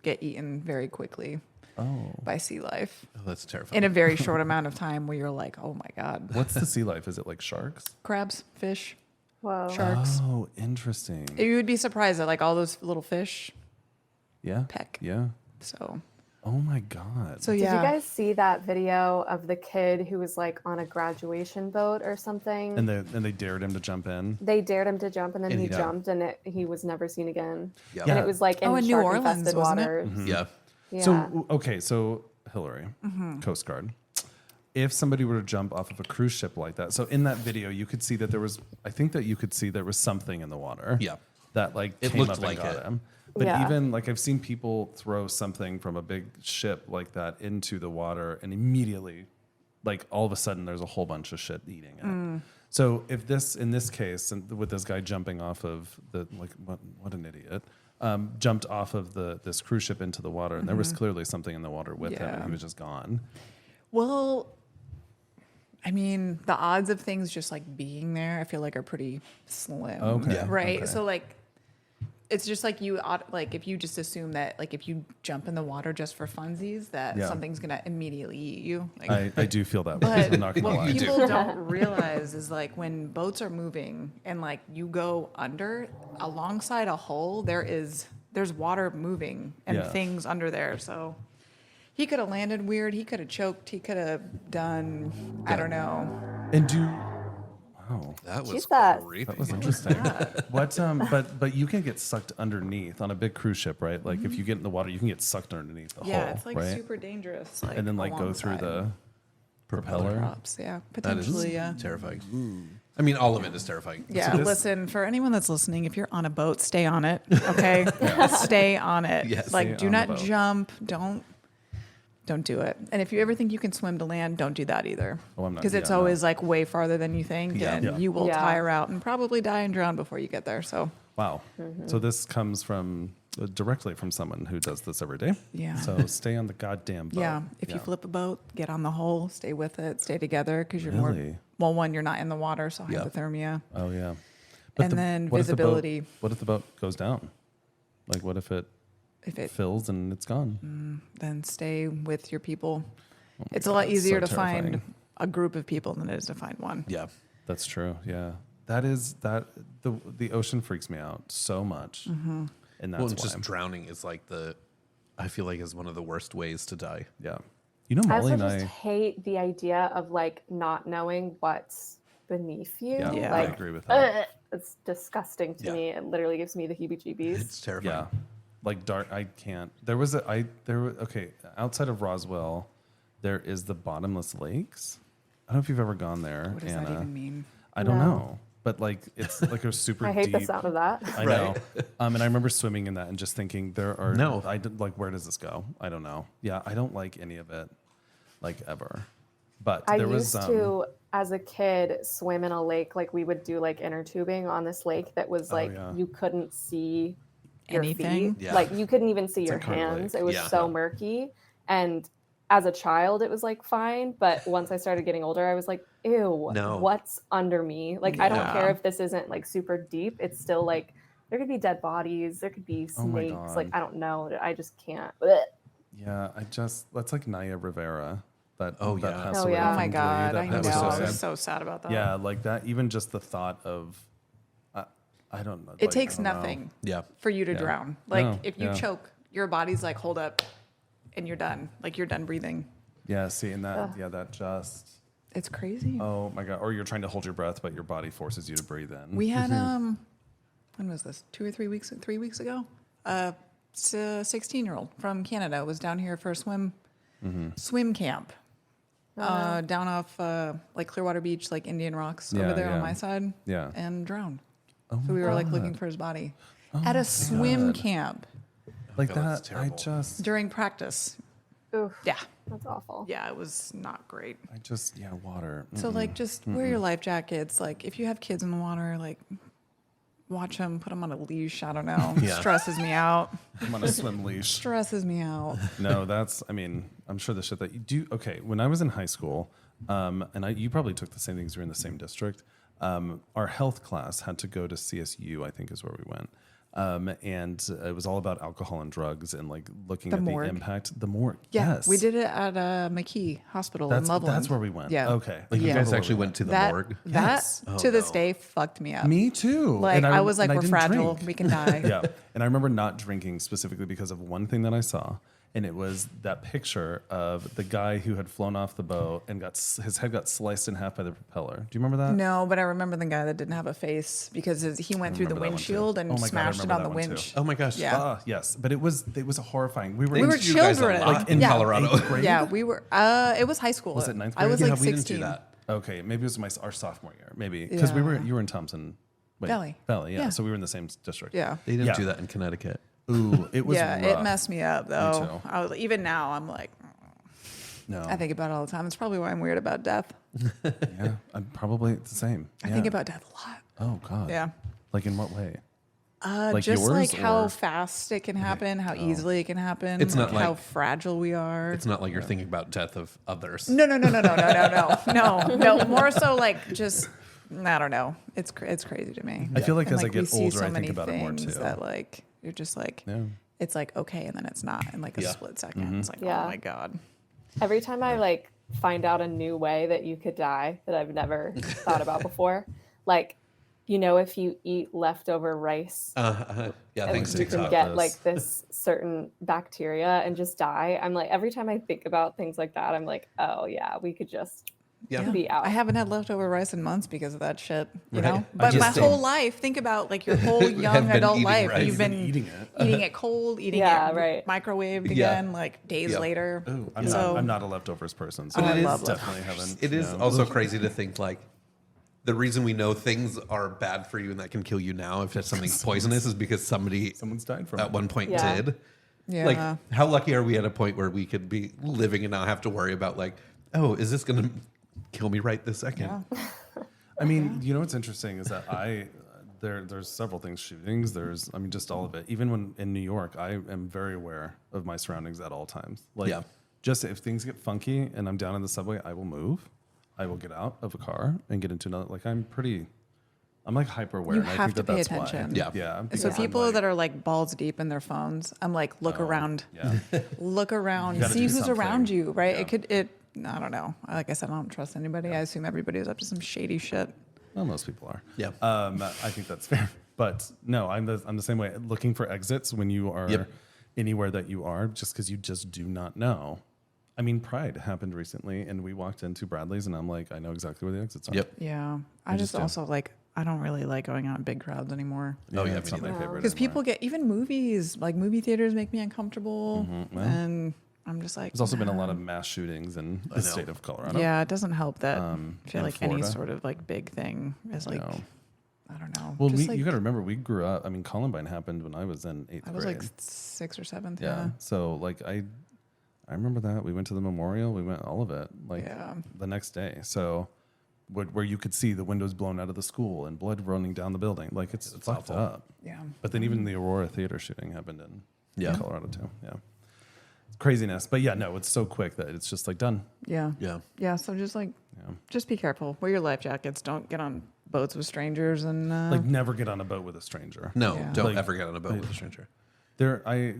get eaten very quickly Oh. by sea life Oh, that's terrifying. in a very short amount of time, where you're like, oh my god, What's the sea life? Is it like sharks? crabs, fish, Whoa. sharks. Oh, interesting. You would be surprised that like all those little fish Yeah. peck. Yeah. So Oh my god. so Did yeah. you guys see that video of the kid who was like on a graduation boat or something? And they dared him to jump in. They dared him to jump, and then And he he died. jumped, and he was never seen again. Yeah. And it was like in Oh, in New Orleans, shark-infested wasn't it? waters. Yeah. Yeah. So okay, so Hillary, Mm-hmm. Coast Guard. If somebody were to jump off of a cruise ship like that, so in that video you could see that there was, I think that you could see there was something in the water. Yeah. That like It came looked up and like got it. him. But Yeah. even like I've seen people throw something from a big ship like that into the water, and immediately, like all of a sudden, there's a whole bunch of shit eating it. So if in this case, and with this guy jumping off of what an idiot, jumped off of this cruise ship into the water, and there was clearly something in the water with him, and Yeah. he was just gone. Well, I mean, the odds of things just like being there, I feel like are pretty slim. Okay. Yeah. Right. Okay. So like, it's just like like if you just assume that like if you jump in the water just for funsies, that Yeah. something's gonna immediately eat you. Like, I do feel that way. but I'm not gonna what lie. people don't realize is like when boats are moving and like you go under alongside a hull, there's water moving and Yeah. things under there. So he could have landed weird. He could have choked. He could have done, I don't know. And wow. That was Jesus. creepy. That was interesting. What but you can get sucked underneath on a big cruise ship, right? Like if you get in the water, you can get sucked underneath the Yeah, hull, it's like right? super dangerous. Like, And then like go through the alongside propeller. props. Yeah, That is potentially. Yeah. terrifying. I mean, all of it is terrifying. Yeah, this- listen, for anyone that's listening, if you're on a boat, stay on it, okay? Stay on it. Yes. Stay Like, do on the not boat. jump. Don't do it. And if you ever think you can swim to land, don't do that either. Oh, I'm not- Because it's yeah, no. always like way farther than you think, Yeah. and Yeah. you will Yeah. tire out and probably die and drown before you get there. So, Wow. So this comes from directly from someone who does this every day. Yeah. So stay on the goddamn boat. yeah, if you flip a boat, get on the hull, stay with it, stay together, because you're more, Really? well, one, you're not in the water, so Yeah. hypothermia. Oh yeah. And then what if the boat- visibility. what if the boat goes down? Like what if it If it fills and it's gone? then stay with your people. It's a God, lot it's so easier to find terrifying. a group of people than it is to find one. Yeah. That's true. Yeah. The ocean freaks me out so much. Mm-hmm. And that's Well, why. and just drowning is like I feel like is one of the worst ways to die. Yeah. You know, I Molly also and just I. hate the idea of like not knowing what's beneath you. Yeah, Yeah. I Like, agree with that. it's disgusting to Yeah. me. It literally gives me the heebie-jeebies. It's terrifying. Yeah, like dark. I can't. Okay. Outside of Roswell, there is the bottomless lakes. I don't know if you've ever gone there. What does Anna. that even mean? I don't No. know, but like it's like a super. I hate deep, the sound of that. I know. And I remember swimming in that and just thinking there are No. I did, like where does this go? I don't know. Yeah, I don't like any of it, like ever. But I there was used to, as a kid, swim in a lake. Like we would do like inner tubing on this lake that was like yeah. you couldn't see your Anything? feet. Yeah. Like you couldn't even see your like Carter hands. Lake. It was Yeah. so murky. And as a child, it was like fine. But once I started getting older, I was like, ew, No. what's under me? Like I don't Yeah. care if this isn't like super deep. It's still like there could be dead bodies. There could be Oh my snakes. Like God. I don't know. I just can't. Blech. Yeah, that's like Naya Rivera. That Oh, that yeah. passed Oh, away yeah. Oh my from Glee. God, I know. was so I sad. was so sad about that. Yeah, like that. Even just the thought of, I don't know. It like, takes I don't know. nothing Yeah. for you to Yeah. drown. Like No, if you yeah. choke, your body's like, hold up, and you're done. Like you're done breathing. Yeah, see, and that that just. It's crazy. Oh my God! Or you're trying to hold your breath, but your body forces you to breathe in. We had when was this? 2 or 3 weeks? 3 weeks ago. A 16-year-old from Canada was down here for a swim camp. Down off like Clearwater Beach, like Indian Rocks over Yeah, there on yeah. my side. Yeah. And drowned. Oh So we my were like God. looking for his body at a swim camp like God, that's that. I terrible. just, during practice. Oof, Yeah. that's awful. Yeah, it was not great. yeah, water. So like just wear your life jackets. Like if you have kids in the water, like watch them, put them on a leash. I don't know. Yeah. Stresses me out. I'm on a swim leash. Stresses me out. No, I mean, I'm sure the shit that you do. Okay, when I was in high school, and you probably took the same things. You're in the same district. Our health class had to go to CSU, I think is where we went. And it was all about alcohol and drugs and like looking The at morgue. the impact. The morgue. Yeah, Yes. we did it at McKee Hospital in That's Loveland. where we went. Yeah. Okay. Like you Yeah. guys Where actually we went to the that morgue. that Yes. Oh, to this no. day fucked me up. Me too. Like And I was like, and I we're didn't fragile. drink. We can die. Yeah. And I remember not drinking specifically because of one thing that I saw. And it was that picture of the guy who had flown off the boat and his head got sliced in half by the propeller. Do you remember that? No, but I remember the guy that didn't have a face because he went through the remember that one too. windshield and Oh my God, I smashed it remember on the that one too. winch. Oh my gosh. Yeah. Yes. But it was horrifying. We were, We were Thanks to you guys a children. lot Like, in Yeah. Colorado. eighth grade? Yeah, we were. It was high school. Was it ninth I was grade? like we didn't 16. do that. Okay, maybe it was our sophomore year, maybe because Yeah. you were in Thompson Valley. yeah. Yeah. So we were in the same district. Yeah. They didn't Yeah. do that in Connecticut. Ooh, it was Yeah, rough. it messed me up though. too. I was even now. I'm like, No, I think about it all the time. It's probably why I'm weird about death. yeah, I'm probably the same. I Yeah. think about death a lot. Oh God. Yeah. Like in what way? Like Just yours, like how or- fast it can happen, how easily it can happen. It's not how like- fragile we are. It's not like you're thinking about death of others. No. More so like just I don't know. It's crazy to me. I feel like And, as I we get see older, so I think many about it more too. things that like you're just like Yeah. it's like okay, and then it's not in like a Yeah. split 2nd. It's like Yeah. oh my god. Every time I like find out a new way that you could die that I've never thought about before, like if you eat leftover rice, Yeah, and thanks you to can TikTok. get this. like this certain bacteria and just die. I'm like every time I think about things like that, I'm like, oh yeah, we could just Yeah. be out. I haven't had leftover rice in months because of that shit. You Right. know? I But my just- whole life, think about like your whole young been adult eating life. rice. You've been eating it. eating it cold, eating Yeah, it right. microwaved Yeah. again, like days Yeah. later. Ooh, So- I'm not a leftovers person, so Oh, I I love definitely haven't. It is yeah. also crazy to think like the reason we know things are bad for you and that can kill you now if it's something poisonous is because somebody Someone's died from at it. one point Yeah. did. Yeah. Like, how lucky are we at a point where we could be living and not have to worry about like, oh, is this going to kill me right this second? Yeah. I mean, what's interesting is that there's several things, shootings. Just all of it. Even when in New York, I am very aware of my surroundings at all times. Like, Yeah. just if things get funky and I'm down in the subway, I will move. I will get out of a car and get into another. Like, I'm like hyper aware. You and I have think to pay that's attention. Why. Yeah. Yeah. So because I'm people like, that are like balls deep in their phones, I'm like, look around, Yeah. look around, gotta see do who's something. around you, right? Yeah. I don't know. Like I said, I don't trust anybody. I assume everybody's up to some shady shit. Well, most people are. Yeah. I think that's fair. But no, I'm the same way. Looking for exits when you are Yep. anywhere that you are, just because you just do not know. I mean, Pride happened recently, and we walked into Bradley's, and I'm like, I know exactly where the exits are. Yep. Yeah. I I just just do. also like, I don't really like going out in big crowds anymore. Oh, yeah, it's me not my neither. favorite. Because anymore. people get, even movies, like movie theaters make me uncomfortable. well. And I'm just like, There's also been a lot nah. of mass shootings in I the know. state of Colorado. Yeah, it doesn't help that I feel in like any Florida. sort of like big thing is like, know. I don't know. Well, Just like, you got to remember, we grew up. I mean, Columbine happened when I was in 8th I was grade. like 6th or 7th. yeah. Yeah. So like I remember that we went to the memorial. We went all of it like Yeah. the next day. So where you could see the windows blown out of the school and blood running down the building. Like it's fucked awful. up. Yeah. But then even the Aurora Theater shooting happened in Yeah. Colorado too. Yeah. It's craziness. But yeah, no, it's so quick that it's just like done. Yeah. Yeah. Yeah. So just like, Yeah. just be careful. Wear your life jackets. Don't get on boats with strangers. And Like never get on a boat with a stranger. No, Yeah. don't Like- ever get on a boat with a stranger. I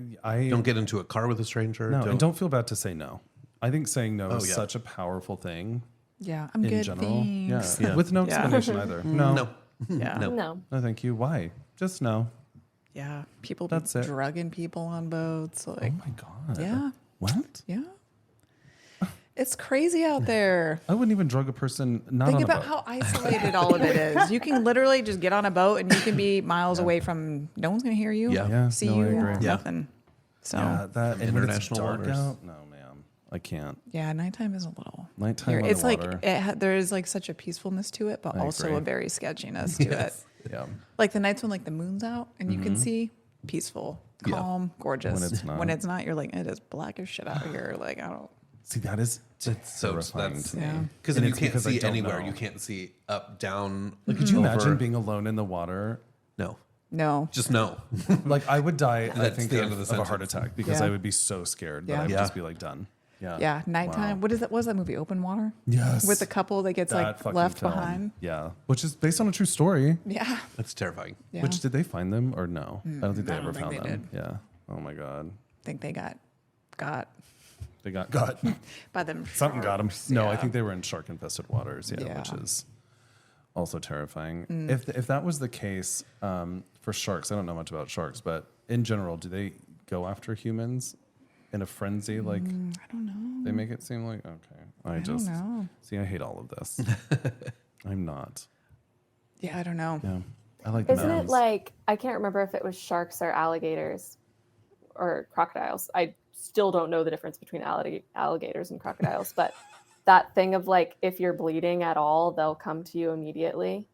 Don't get into a car with a stranger. no, and don't feel bad to say no. I think saying no Oh, is yeah. such a powerful thing yeah, I'm in good. general. Thanks. Yeah. With no Yeah. explanation either. No. No. Yeah. No. No. No, thank you. Why? Just no. Yeah. People That's be it. drugging people on boats. Oh Like, my god. yeah. What? Yeah. It's crazy out there. I wouldn't even drug a person not Think on a about boat. how isolated all of it is. You can literally just get on a boat and you can be miles away from, no one's going to hear you, Yeah. Yeah, see no, I you, agree. Yeah. nothing. So, Yeah, that and when it's International dark waters. out. No, ma'am, I can't. yeah, nighttime is a little. Nighttime weird. on It's the like water. there is like such a peacefulness to it, but I also agree. a very sketchiness to Yes. it. Yeah, Like the nights when like the moon's out and you can see peaceful, Yeah. calm, gorgeous. When it's not. you're like it is black as shit out here. Like I don't. see, that is It's so terrifying that's to me. Yeah. because And you it's can't because I see don't anywhere. know. You can't see up, down. Like, could you over. imagine being alone in the water? No, No. just no. Like I would die. I That's think the of, end of the of a heart sentence. attack because Yeah. I would be so scared that Yeah. I would Yeah. just be like done. Yeah. Yeah, nighttime. Wow. What is that? What was that movie? Open Water. Yes. With the couple that gets That like fucking left film. behind. Yeah, which is based on a true story. Yeah. That's terrifying. Yeah. Which did they find them or no? I don't think they I ever don't think found they them. Yeah. Oh my god. I think they got They got by them. something got them. sharks. No, I Yeah. think they were in shark infested waters. Yeah, Yeah. which is also terrifying. Mm. If that was the case for sharks, I don't know much about sharks, but in general, do they go after humans in a frenzy? Like I don't know. they make it seem like okay. I don't just know. see. I hate all of this. I'm not. Yeah, I don't know. Yeah, I like. Isn't mountains. it like I can't remember if it was sharks or alligators or crocodiles. I still don't know the difference between alligators and crocodiles, but that thing of like if you're bleeding at all, they'll come to you immediately.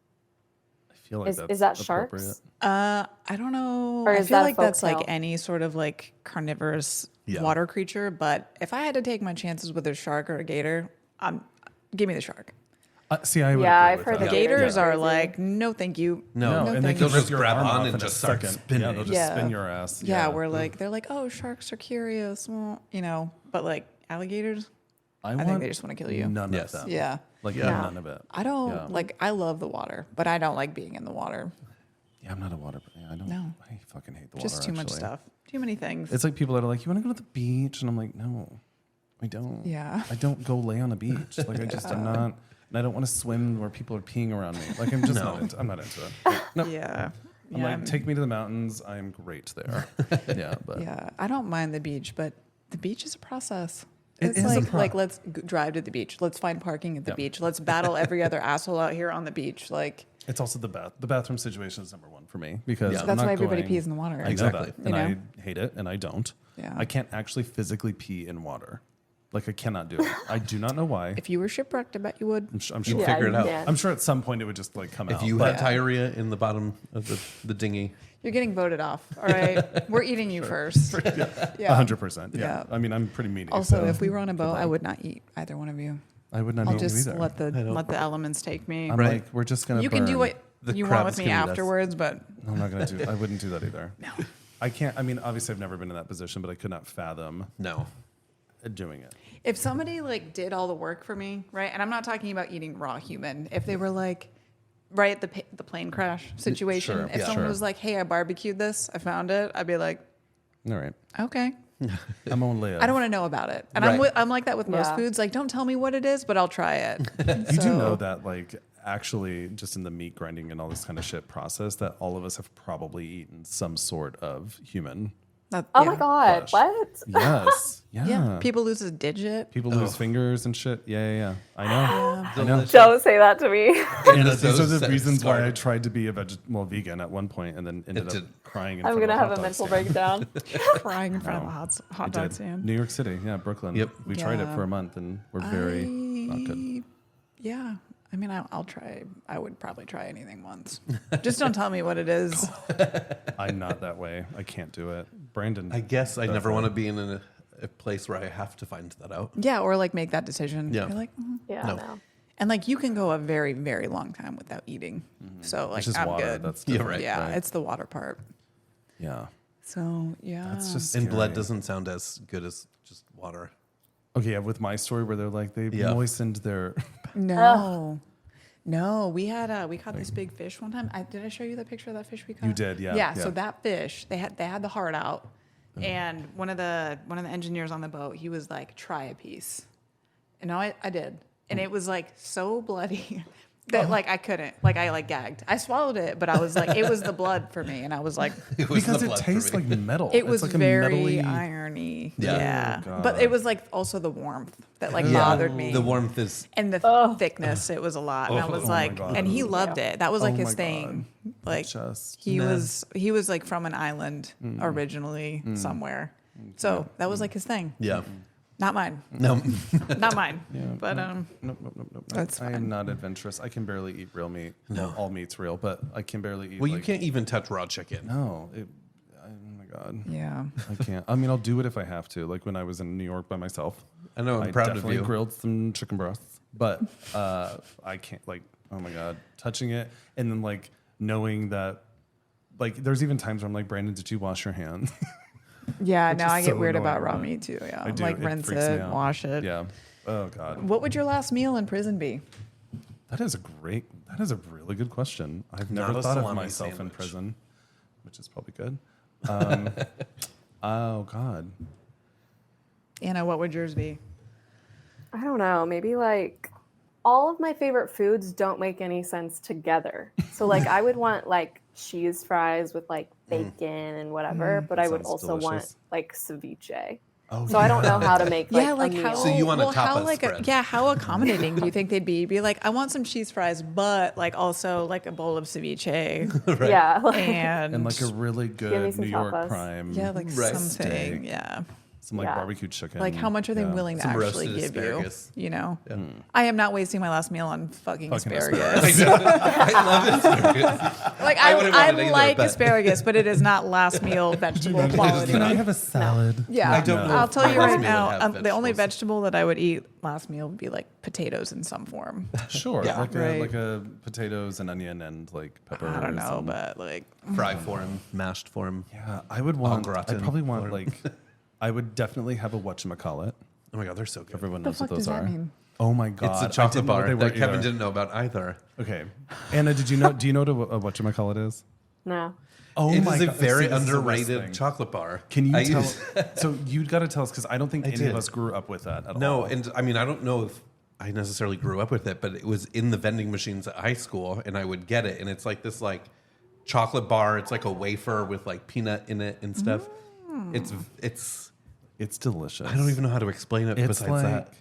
I feel like Is that's that appropriate. sharks? I don't know. Or I is feel that a like that's like folktale? any sort of like carnivorous Yeah. water creature. But if I had to take my chances with a shark or a gator, give me the shark. See, I would. Yeah, agree I've with heard that. The the gators Yeah. are Crazy. like, no, thank you. No, and they thank can you. They'll just rip your grab arm on off and in a just start second. spinning. Yeah, they'll just Yeah. spin your ass. Yeah, we're like, they're like, oh, sharks are curious. Well, but like alligators, I think they just want to kill you. None Yes. of them. Yeah. Like Yeah. none of it. I don't Yeah. like, I love the water, but I don't like being in the water. Yeah, I'm not a water. Yeah, I don't. No. I fucking hate the water. Just too much actually. stuff. Too many things. It's like people that are like, you want to go to the beach, and I'm like, no, I don't. Yeah. I don't go lay on a beach. Like I just am not. And I don't want to swim where people are peeing around me. Like I'm just No. not. I'm not into it. Like, no. Yeah. I'm like, take me to the mountains. I'm great there. Yeah, but Yeah, I don't mind the beach, but the beach is a process. It It's is a like let's drive to the beach. Let's find parking at the Yep. beach. Let's battle every other asshole out here on the beach. Like it's also the bathroom situation is number one for me because Yeah. I'm that's not why everybody going- pees in the water. I know Exactly. that, You and know? I hate it, and I don't. Yeah. I can't actually physically pee in water. Like I cannot do it. I do not know why. If you were shipwrecked, I bet you would. I'm sure. You'd figure it you out. can. I'm sure at some point it would just like come If out. you but had diarrhea in the bottom of the dinghy, You're getting voted off. All right, we're eating you first. Yeah. 100%. Yeah. Yeah. I mean, I'm pretty meaty. Also, so if we were on a boat, I would not eat either one of you. I would not I'll eat you just either. let the elements take me. I'm Right. like, we're just gonna. You can do burn. what The you want crabs with me can eat us. afterwards, but I'm not gonna do. I wouldn't do that either. No. I can't. I mean, obviously, I've never been in that position, but I could not fathom no. doing it. if somebody like did all the work for me, right? And I'm not talking about eating raw human. If they were like, right at the plane crash situation, Sure, if yeah. someone Sure. was like, "Hey, I barbecued this. I found it," I'd be like, All right. "Okay." I'm only. I don't want to know about it. And Right. I'm like that with most Yeah. foods. Like, don't tell me what it is, but I'll try it. You do So- know that, like, actually, just in the meat grinding and all this kind of shit process, that all of us have probably eaten some sort of human Oh my God. Flesh. What? Yes. Yeah. Yeah. People lose a digit. People lose fingers and shit. Yeah. I know. I know. Delicious. Don't say that to me. And It's these so are the reasons why I scarred. tried to be a vegan at one point and then ended up didn't. crying in I'm front going to of have a hot mental dog stand. breakdown. Crying in front of a I hot dog did. stand. New York City. Yeah, Brooklyn. Yep. We tried it Yeah. for a month and we're very not good. Yeah. I mean, I'll try. I would probably try anything once. Just don't tell me what it is. I'm not that way. I can't do it. Brandon. I guess I does never that. want to be in a place where I have to find that out. Yeah, or like make that decision. Yeah. You're like, Yeah, No. no. and like you can go a very, very long time without eating. So like It's just I'm water. good. That's Yeah, different, right. yeah, right? it's the water part. Yeah. So yeah, That's just And blood scary. doesn't sound as good as just water. Okay, yeah, with my story where they're like they Yeah. moistened their no. No, we caught this big fish one time. Did I show you the picture of that fish we caught? You did, yeah, Yeah. yeah. So that fish, they had the heart out, and one of the engineers on the boat, he was like, "Try a piece," and I did, and it was like so bloody that like I couldn't, like I like gagged. I swallowed it, but I was like, it was the blood for me, and I was like, It was because the it blood for tastes me. like metal. it was it's like very a metally, irony. Yeah. Yeah. Oh, But God. it was like also the warmth that like Yeah. bothered me. The warmth is And the thickness, it was a lot. And I was Oh my like, God. and he loved it. That was like Oh his my thing. Like Just he was like from an island originally somewhere. So that was like his thing. yeah. Not mine. No. Not mine. Yeah, But Nope. That's I fine. am not adventurous. I can barely eat real meat. No. All meat's real, but I can barely eat. Well, you like- can't even touch raw chicken. No. Oh my God. yeah. I can't. I mean, I'll do it if I have to. Like when I was in New York by myself. I know. I'm I proud of definitely you. grilled some chicken breasts, but I can't. Like, oh my God, touching it and then like knowing that. Like, there's even times where I'm like, Brandon, did you wash your hands? Yeah, Which now is I get so weird about annoying, raw but meat too. Yeah. I do. Like It rinse freaks me it, out. wash it. Yeah. Oh God. What would your last meal in prison be? That is a really good question. I've Not never a thought of salami myself in sandwich. prison, which is probably good. Oh God. Anna, what would yours be? I don't know. Maybe like all of my favorite foods don't make any sense together. So like I would want like cheese fries with like bacon and whatever, but I would Sounds also want delicious. like ceviche. Oh, So I don't know how to make like, Yeah, like a how? meal. So you want a how tapas like spread. how accommodating do you think they'd be? Be like, I want some cheese fries, but like also like a bowl of ceviche Yeah. Like, and and like a really me good some New York tapas. prime. yeah, like Right. something. Steak. Yeah, some like Yeah. barbecue chicken. like how much are they Yeah. willing to Some actually roasted give asparagus. you? You know, Yeah. I am not wasting my last meal on fucking Fucking asparagus. I love asparagus. Like I I wouldn't want it either, like but- asparagus, but it is not last meal vegetable quality. Can I have a salad? Yeah, I don't know I'll if tell you my right last meal would now, have the only vegetables. vegetable that I would eat last meal would be like potatoes in some form. Sure. Yeah. Right. Like a potatoes and onion and like pepper. I don't know, and- but like Fry for him, mashed for him. Yeah, I would want. gratin I'd probably want or- like. I would definitely have a whatchamacallit. Oh my god, they're so good. Everyone the knows fuck what does those that are. mean? Oh my god! It's a I chocolate didn't know what bar they that were Kevin either. didn't know about either. Okay, Anna, did you know? Do you know what a whatchamacallit is? no. Oh It my is a god! very See, this is the best underrated thing. chocolate bar. Can you I tell? use- So you got to tell us because I don't think any did. of us grew up with that at all. No, and I mean I don't know if I necessarily grew up with it, but it was in the vending machines at high school, and I would get it, and it's like this like chocolate bar. It's like a wafer with like peanut in it and stuff. it's delicious. I don't even know how to explain it It's besides like that.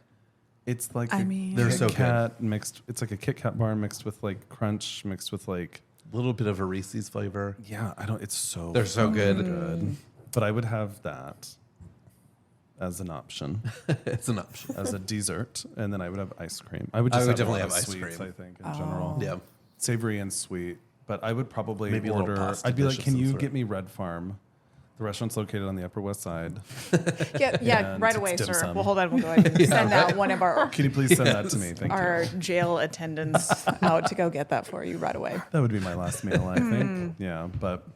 it's like I a mean- They're Kit so good. Kat mixed. It's like a Kit Kat bar mixed with like crunch mixed with like A little bit of a Reese's flavor. yeah. I don't. It's so They're so good. good. But I would have that as an option. It's an option. As a dessert, and then I would have ice cream. I would I just would have definitely a lot have of ice sweets, cream. I think, in general. Yeah. Savory and sweet. But I would probably Maybe a little order. pasta I'd be like, dish of can some you sort." get me Red Farm? The restaurant's located on the Upper West Side. yeah, And right it's away, dim sir. sum. Well, hold on, we'll go ahead and send out one of our Can you please send that to me? Thank our you. jail attendants out to go get that for you right away. That would be my last meal, I think. Yeah, but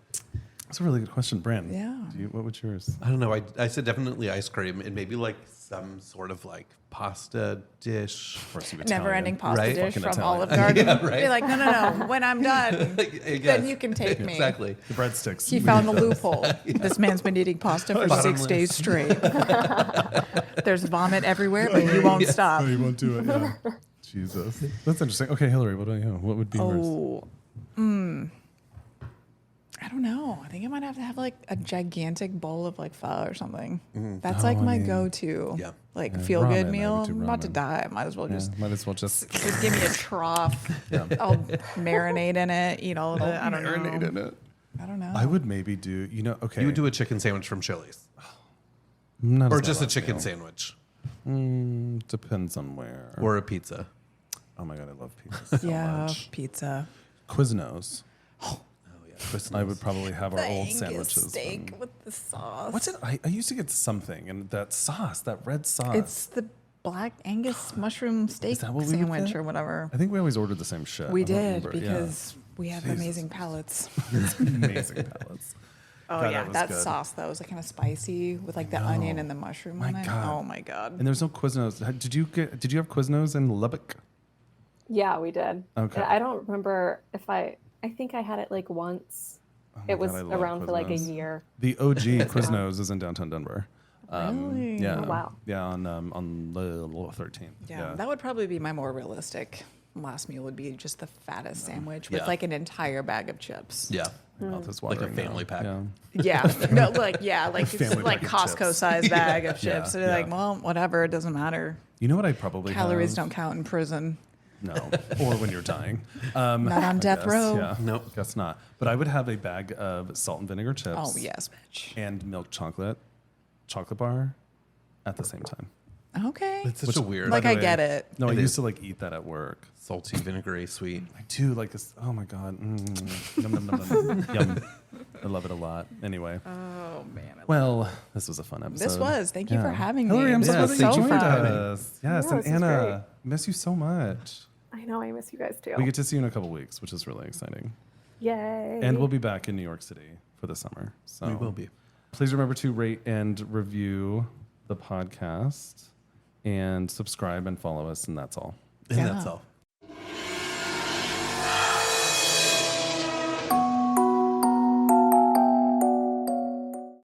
it's a really good question, Brand. Yeah. What would yours? I don't know. I said definitely ice cream and maybe like some sort of like pasta dish. Of course, you Never-ending pasta Right? dish Fucking from Italian. Olive Garden. Yeah, right. Be like, no. When I'm done, then you can take me. Exactly. The breadsticks. He found the loophole. This man's been eating pasta for 6 Bottomless. days straight. There's vomit everywhere, but he won't stop. Oh, you won't do it. Yeah. Jesus, that's interesting. Okay, Hillary, what about you? What would be yours? Oh, I don't know. I think I might have to have like a gigantic bowl of like pho or something. That's Oh, like I my mean, go-to, Yeah. like Yeah, feel good ramen, I meal. would do I'm about to ramen. die. Might as well Yeah, just might as well just give me a trough. I'll marinate in it. Eat all of it. I don't marinate know. in it. I don't know. I would maybe do, okay. You would do a chicken sandwich from Chili's, Not or as just my a last chicken meal. sandwich, Depends on where. or a pizza. Oh my God, I love pizza so yeah, much. pizza. Quiznos. Oh yeah, I would probably have our old Angus sandwiches. steak from- with the sauce. What's it? I used to get something, and that sauce, that red sauce. It's the black Angus mushroom steak that what we would sandwich get? or whatever. I think we always ordered the same shit. We I don't did remember. Yeah. because we have Jesus. amazing palates. Amazing palates. Oh God, yeah, was that good. sauce though was like kind of spicy with like the onion and the mushroom My on it. God. Oh my god. And there's no Quiznos. Did you have Quiznos in Lubbock? Yeah, we did. Okay. I don't remember if I think I had it like once. my It was God, I love around for like a Quiznos. year. The OG Quiznos is in downtown Denver. Really? Yeah. Oh, wow. Yeah, on the 13th. Yeah, that would probably be my more realistic last meal. Would be just the fattest sandwich with Yeah. like an entire bag of chips. Yeah, My mouth is like a watering now. family pack. Yeah. Yeah, no, like it's Family like bag of Costco chips. size bag of Yeah, chips. And they're like, yeah. well, whatever, it doesn't matter. You know what I probably Calories have? don't count in prison. No, or when you're dying. Not on I death guess, row. Yeah, Nope. guess not. But I would have a bag of salt and vinegar chips. Oh yes, bitch. And milk chocolate bar at the same time. Okay. It's such a weird, Like By the I get it. No, I It used is. to like eat that at work. salty, vinegary, sweet. I do like this. Oh my god. Yum, yum, yum, yum. Yum. I love it a lot. Anyway. Oh man. Well, this was a fun episode. This was. Thank you for having Hillary, me. I'm This so glad was that you so joined fun. us. Yes, Yeah, and this is great. Anna, miss you so much. I know I miss you guys too. We get to see you in a couple weeks, which is really exciting. Yay. And we'll be back in New York City for the summer. So We will be. Please remember to rate and review the podcast and subscribe and follow us, and that's all. And Yeah. that's all.